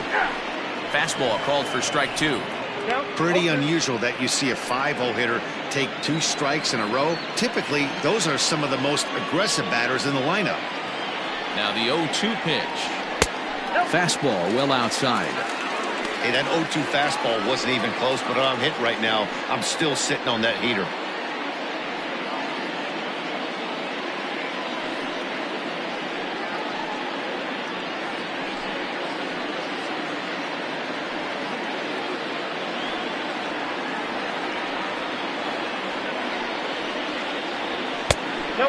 Fastball called for strike 2. Pretty unusual that you see a 5-0 hitter take 2 strikes in a row. Typically, those are some of the most aggressive batters in the lineup. Now the 0-2 pitch. Fastball well outside. Hey, that 0-2 fastball wasn't even close, but I'm hit right now. I'm still sitting on that heater.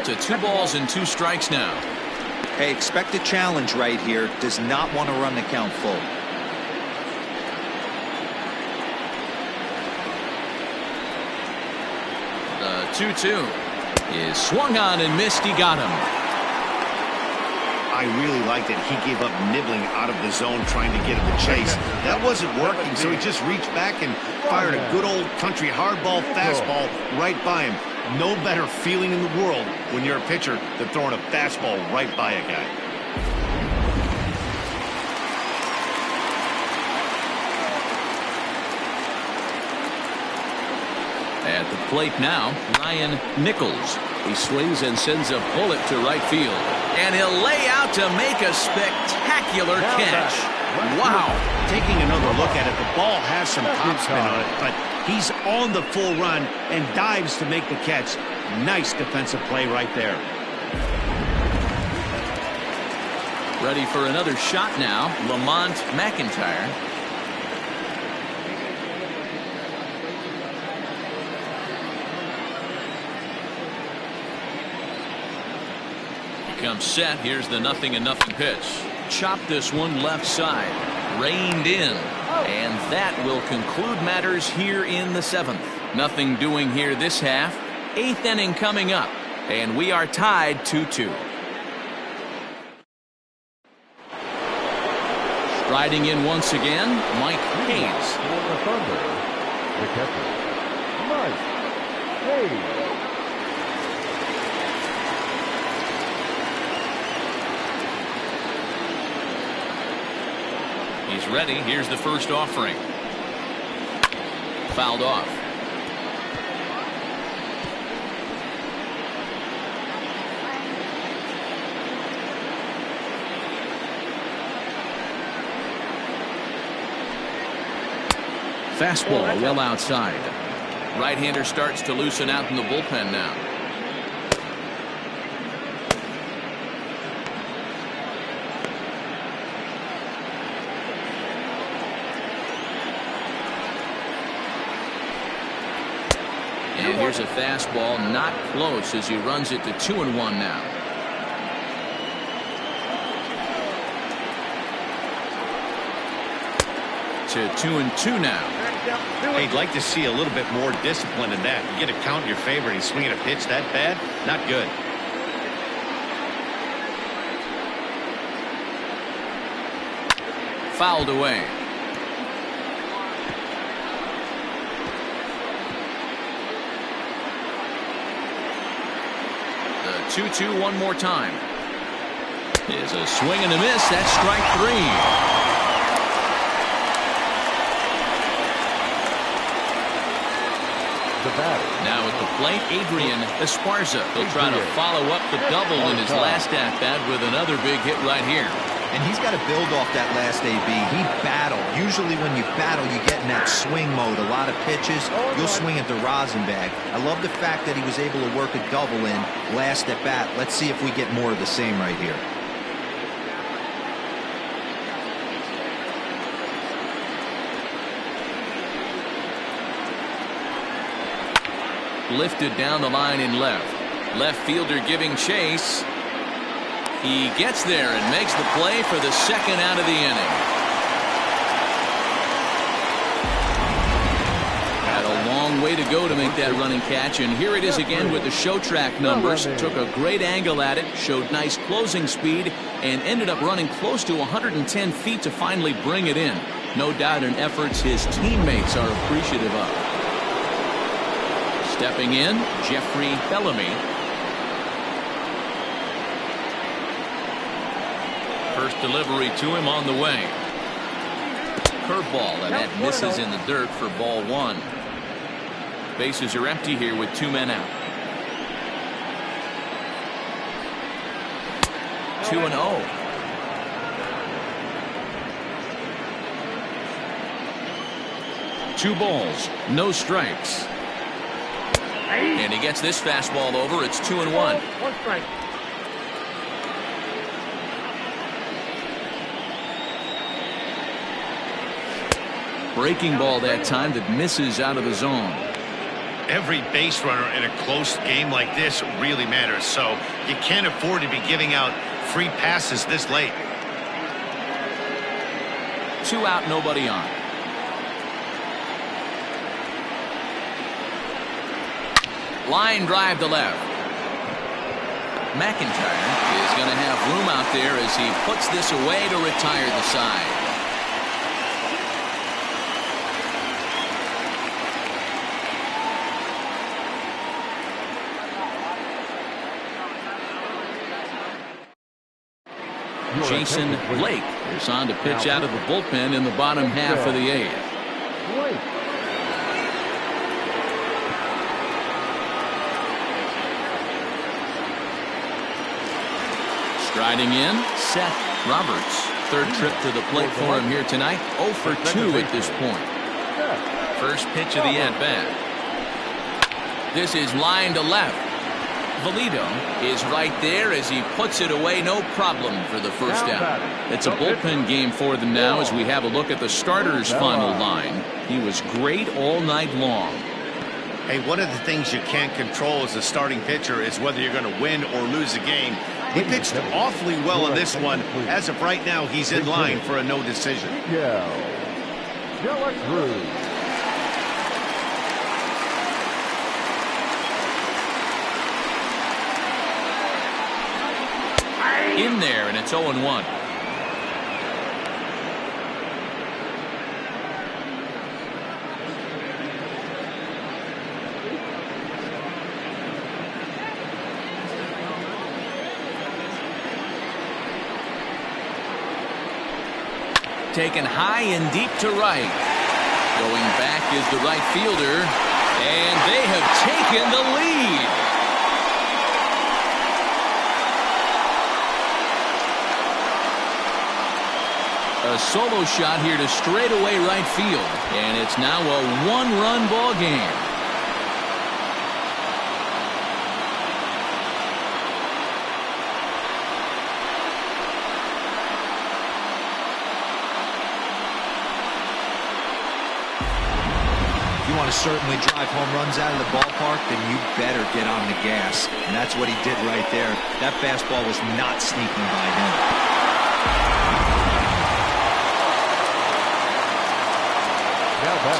To 2 balls and 2 strikes now. Hey, expect a challenge right here. Does not want to run the count full. The 2-2 is swung on and missed. He got him. I really like that he gave up nibbling out of the zone trying to get him to chase. That wasn't working, so he just reached back and fired a good old country hardball fastball right by him. No better feeling in the world when you're a pitcher than throwing a fastball right by a guy. At the plate now, Ryan Nichols. He swings and sends a bullet to right field. And he'll lay out to make a spectacular catch. Wow. Taking another look at it, the ball has some topspin on it, but he's on the full run and dives to make the catch. Nice defensive play right there. Ready for another shot now, Lamont McIntyre. Comes set. Here's the 0-0 pitch. Chop this one left side. Reined in. And that will conclude matters here in the 7th. Nothing doing here this half. 8th inning coming up. And we are tied 2-2. Striding in once again, Mike Hayes. For the Thunder, the catcher, Mike Hayes. He's ready. Here's the first offering. Fouled off. Fastball well outside. Right-hander starts to loosen out in the bullpen now. And here's a fastball not close as he runs it to 2-1 now. To 2-2 now. I'd like to see a little bit more discipline in that. You get a count in your favor and he's swinging a pitch that bad. Not good. Fouled away. The 2-2 one more time. Is a swing and a miss. That's strike 3. Now at the plate, Adrian Esparza. He'll try to follow up the double in his last at-bat with another big hit right here. And he's got to build off that last AB. He battled. Usually when you battle, you get in that swing mode. A lot of pitches, you'll swing at the rosin bag. I love the fact that he was able to work a double in last at bat. Let's see if we get more of the same right here. Lifted down the line in left. Left fielder giving chase. He gets there and makes the play for the second out of the inning. Had a long way to go to make that running catch, and here it is again with the show track numbers. Took a great angle at it, showed nice closing speed, and ended up running close to 110 feet to finally bring it in. No doubt in efforts his teammates are appreciative of. Stepping in, Jeffrey Bellamy. First delivery to him on the way. Curveball, and that misses in the dirt for ball one. Bases are empty here with 2 men out. 2-0. Two balls, no strikes. And he gets this fastball over. It's 2-1. One strike. Breaking ball that time that misses out of the zone. Every base runner in a close game like this really matters, so you can't afford to be giving out free passes this late. 2 out, nobody on. Line drive to left. McIntyre is going to have room out there as he puts this away to retire the side. Jason Blake is on to pitch out of the bullpen in the bottom half of the 8th. Striding in, Seth Roberts. Third trip to the plate for him here tonight. 0 for 2 at this point. First pitch of the at-bat. This is line to left. Valido is right there as he puts it away, no problem for the first out. It's a bullpen game for them now as we have a look at the starter's final line. He was great all night long. Hey, one of the things you can't control as a starting pitcher is whether you're going to win or lose a game. He pitched awfully well in this one. As of right now, he's in line for a no decision. In there, and it's 0-1. Taken high and deep to right. Going back is the right fielder, and they have taken the lead. A solo shot here to straightaway right field, and it's now a 1-run ball game. If you want to certainly drive home runs out of the ballpark, then you better get on the gas, and that's what he did right there. That fastball was not sneaking by him.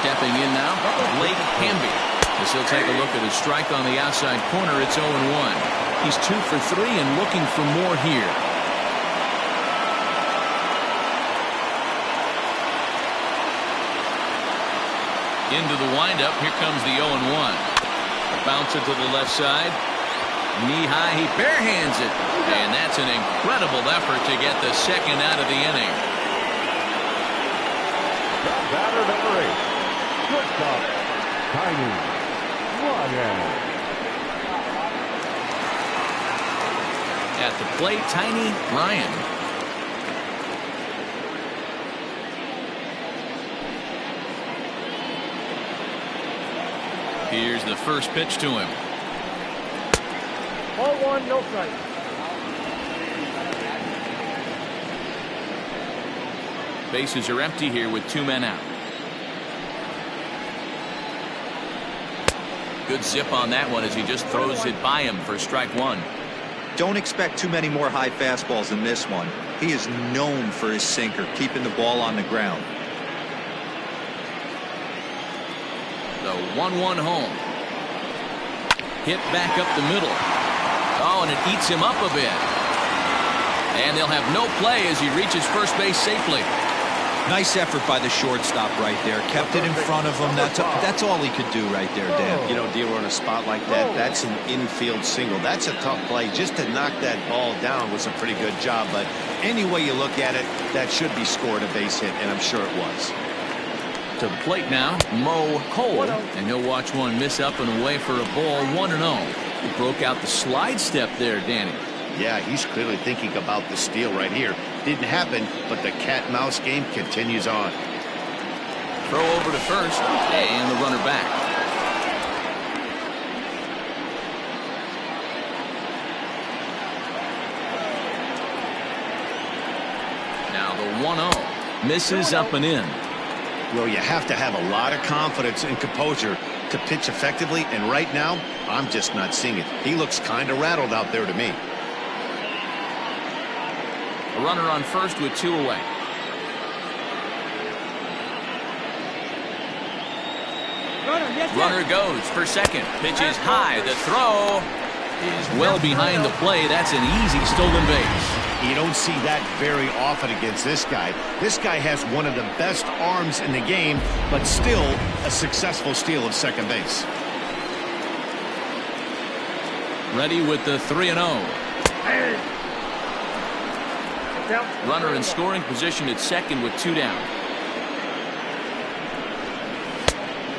Stepping in now, Blake Hamby. As he'll take a look at his strike on the outside corner, it's 0-1. He's 2 for 3 and looking for more here. Into the windup, here comes the 0-1. Bounce it to the left side. Knee high, he barehands it. And that's an incredible effort to get the second out of the inning. Batter number 8. Shortstop, Tiny Ryan. At the plate, Tiny Ryan. Here's the first pitch to him. Ball 1, no strike. Bases are empty here with 2 men out. Good zip on that one as he just throws it by him for strike 1. Don't expect too many more high fastballs than this one. He is known for his sinker, keeping the ball on the ground. The 1-1 home. Hit back up the middle. Oh, and it eats him up a bit. And they'll have no play as he reaches first base safely. Nice effort by the shortstop right there. Kept it in front of him. That's all he could do right there, Dan. You know, Dealer, on a spot like that, that's an infield single. That's a tough play. Just to knock that ball down was a pretty good job. But any way you look at it, that should be scored a base hit, and I'm sure it was. To the plate now, Mo Cole, and he'll watch one miss up and away for a ball, 1-0. He broke out the slide step there, Danny. Yeah, he's clearly thinking about the steal right here. Didn't happen, but the cat-mouse game continues on. Throw over to first, and the runner back. Now the 1-0 misses up and in. Well, you have to have a lot of confidence and composure to pitch effectively, and right now, I'm just not seeing it. He looks kind of rattled out there to me. A runner on first with 2 away. Runner goes for second. Pitch is high. The throw is well behind the play. That's an easy stolen base. You don't see that very often against this guy. This guy has one of the best arms in the game, but still a successful steal of second base. Ready with the 3-0. Runner in scoring position at second with 2 down.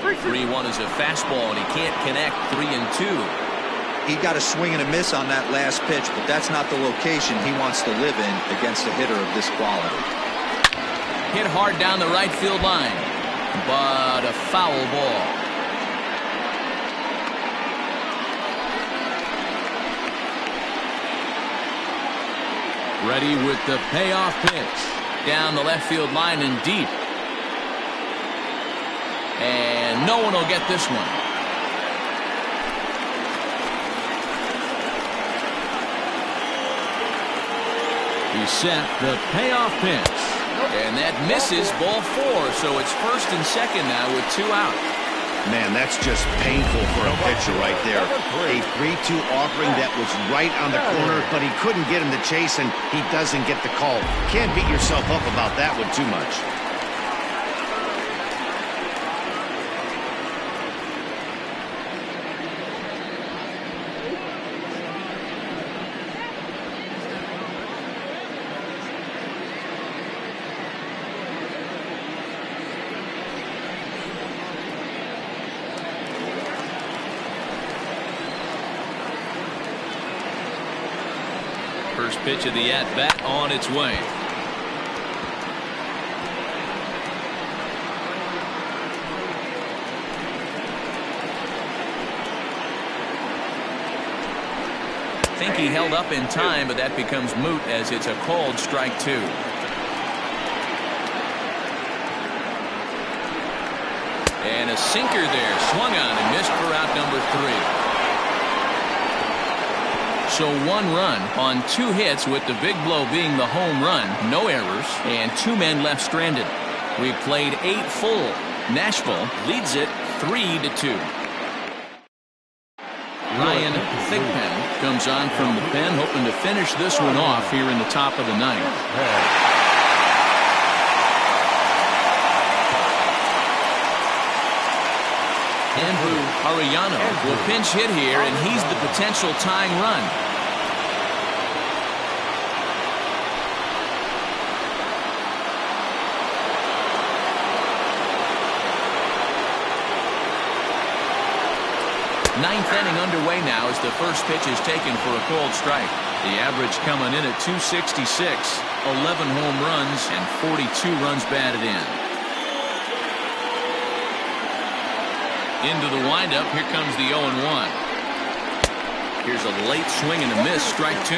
3-1 is a fastball, and he can't connect. 3-2. He got a swing and a miss on that last pitch, but that's not the location he wants to live in against a hitter of this quality. Hit hard down the right field line, but a foul ball. Ready with the payoff pitch. Down the left field line and deep. And no one will get this one. He set the payoff pitch. And that misses, ball 4. So it's first and second now with 2 out. Man, that's just painful for a pitcher right there. A 3-2 offering that was right on the corner, but he couldn't get him to chase, and he doesn't get the call. Can't beat yourself up about that one too much. First pitch of the at-bat on its way. I think he held up in time, but that becomes moot as it's a called strike 2. And a sinker there, swung on and missed for out number 3. So 1 run on 2 hits, with the big blow being the home run. No errors, and 2 men left stranded. We've played 8 full. Nashville leads it 3-2. Ryan Thigpen comes on from the pen, hoping to finish this one off here in the top of the 9th. Andrew Arellano will pinch hit here, and he's the potential tying run. Ninth inning underway now as the first pitch is taken for a called strike. The average coming in at 266, 11 home runs, and 42 runs batted in. Into the windup, here comes the 0-1. Here's a late swing and a miss, strike 2.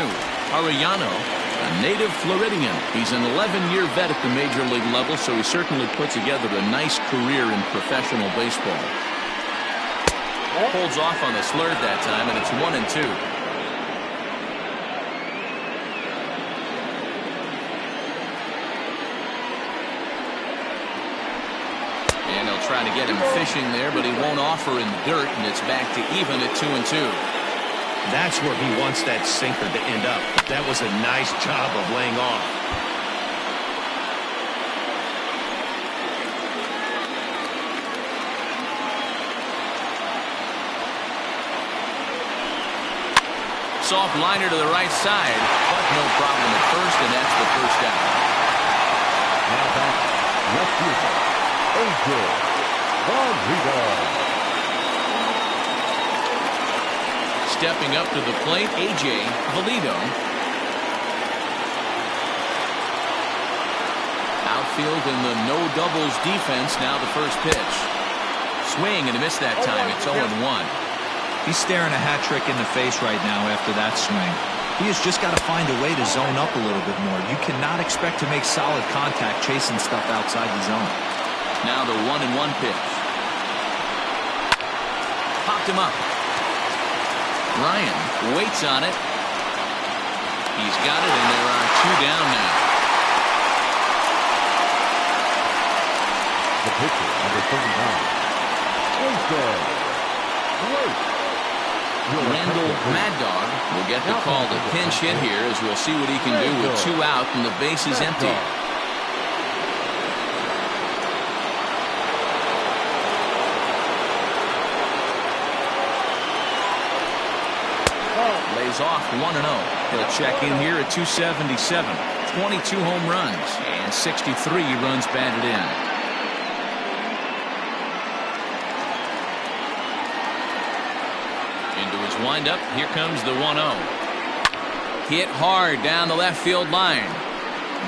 Arellano, a native Floridian. He's an 11-year vet at the major league level, so he certainly put together a nice career in professional baseball. Holds off on the slurve that time, and it's 1-2. And they'll try to get him fishing there, but he won't offer in the dirt, and it's back to even at 2-2. That's where he wants that sinker to end up. That was a nice job of laying off. Soft liner to the right side, but no problem at first, and that's the first down. Now back, left fielder, A.J. Rodriguez. Stepping up to the plate, A.J. Valido. Outfield in the no doubles defense, now the first pitch. Swing and a miss that time. It's 0-1. He's staring a hat trick in the face right now after that swing. He has just got to find a way to zone up a little bit more. You cannot expect to make solid contact chasing stuff outside the zone. Now the 1-1 pitch. Popped him up. Ryan waits on it. He's got it, and there are 2 down now. The pitcher, number 39. Instead. Wait. Randall Mad Dog will get the call to pinch hit here, as we'll see what he can do with 2 out and the base is empty. Lays off 1-0. He'll check in here at 277. 22 home runs and 63 runs batted in. Into his windup, here comes the 1-0. Hit hard down the left field line,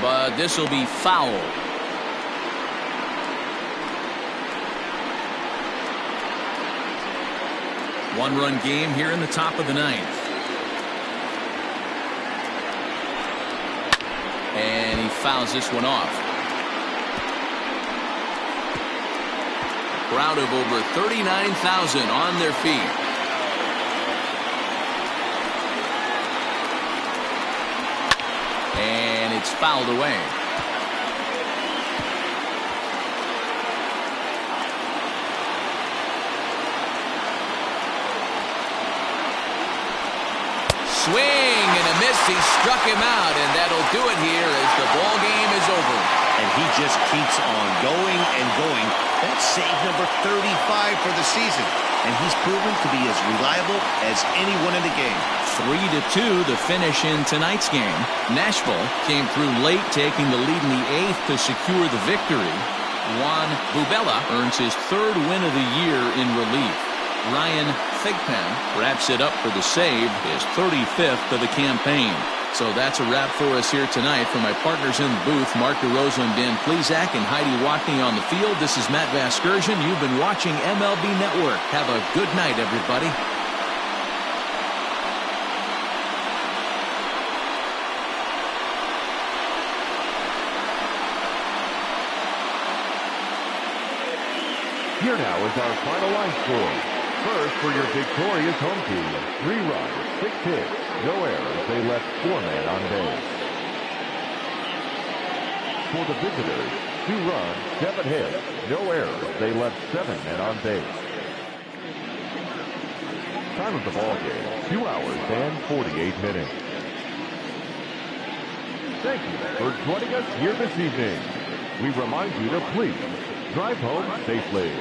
but this will be foul. One-run game here in the top of the 9th. And he fouls this one off. Crowd of over 39,000 on their feet. And it's fouled away. Swing and a miss. He struck him out, and that'll do it here as the ball game is over. And he just keeps on going and going. That's save number 35 for the season. And he's proven to be as reliable as anyone in the game. 3-2 the finish in tonight's game. Nashville came through late, taking the lead in the 8th to secure the victory. Juan Bubella earns his 3rd win of the year in relief. Ryan Thigpen wraps it up for the save, his 35th of the campaign. So that's a wrap for us here tonight. For my partners in the booth, Mark DeRosa and Dan Plesac and Heidi Watney on the field, this is Matt Vasgersian. You've been watching MLB Network. Have a good night, everybody. Here now is our final line score. First, for your victorious home team, 3 runs, 6 hits, no errors. They left 4 men on base. For the visitors, 2 runs, 7 hits, no errors. They left 7 men on base. Time of the ball game, 2 hours and 48 minutes. Thank you for joining us here this evening. We remind you to please drive home safely.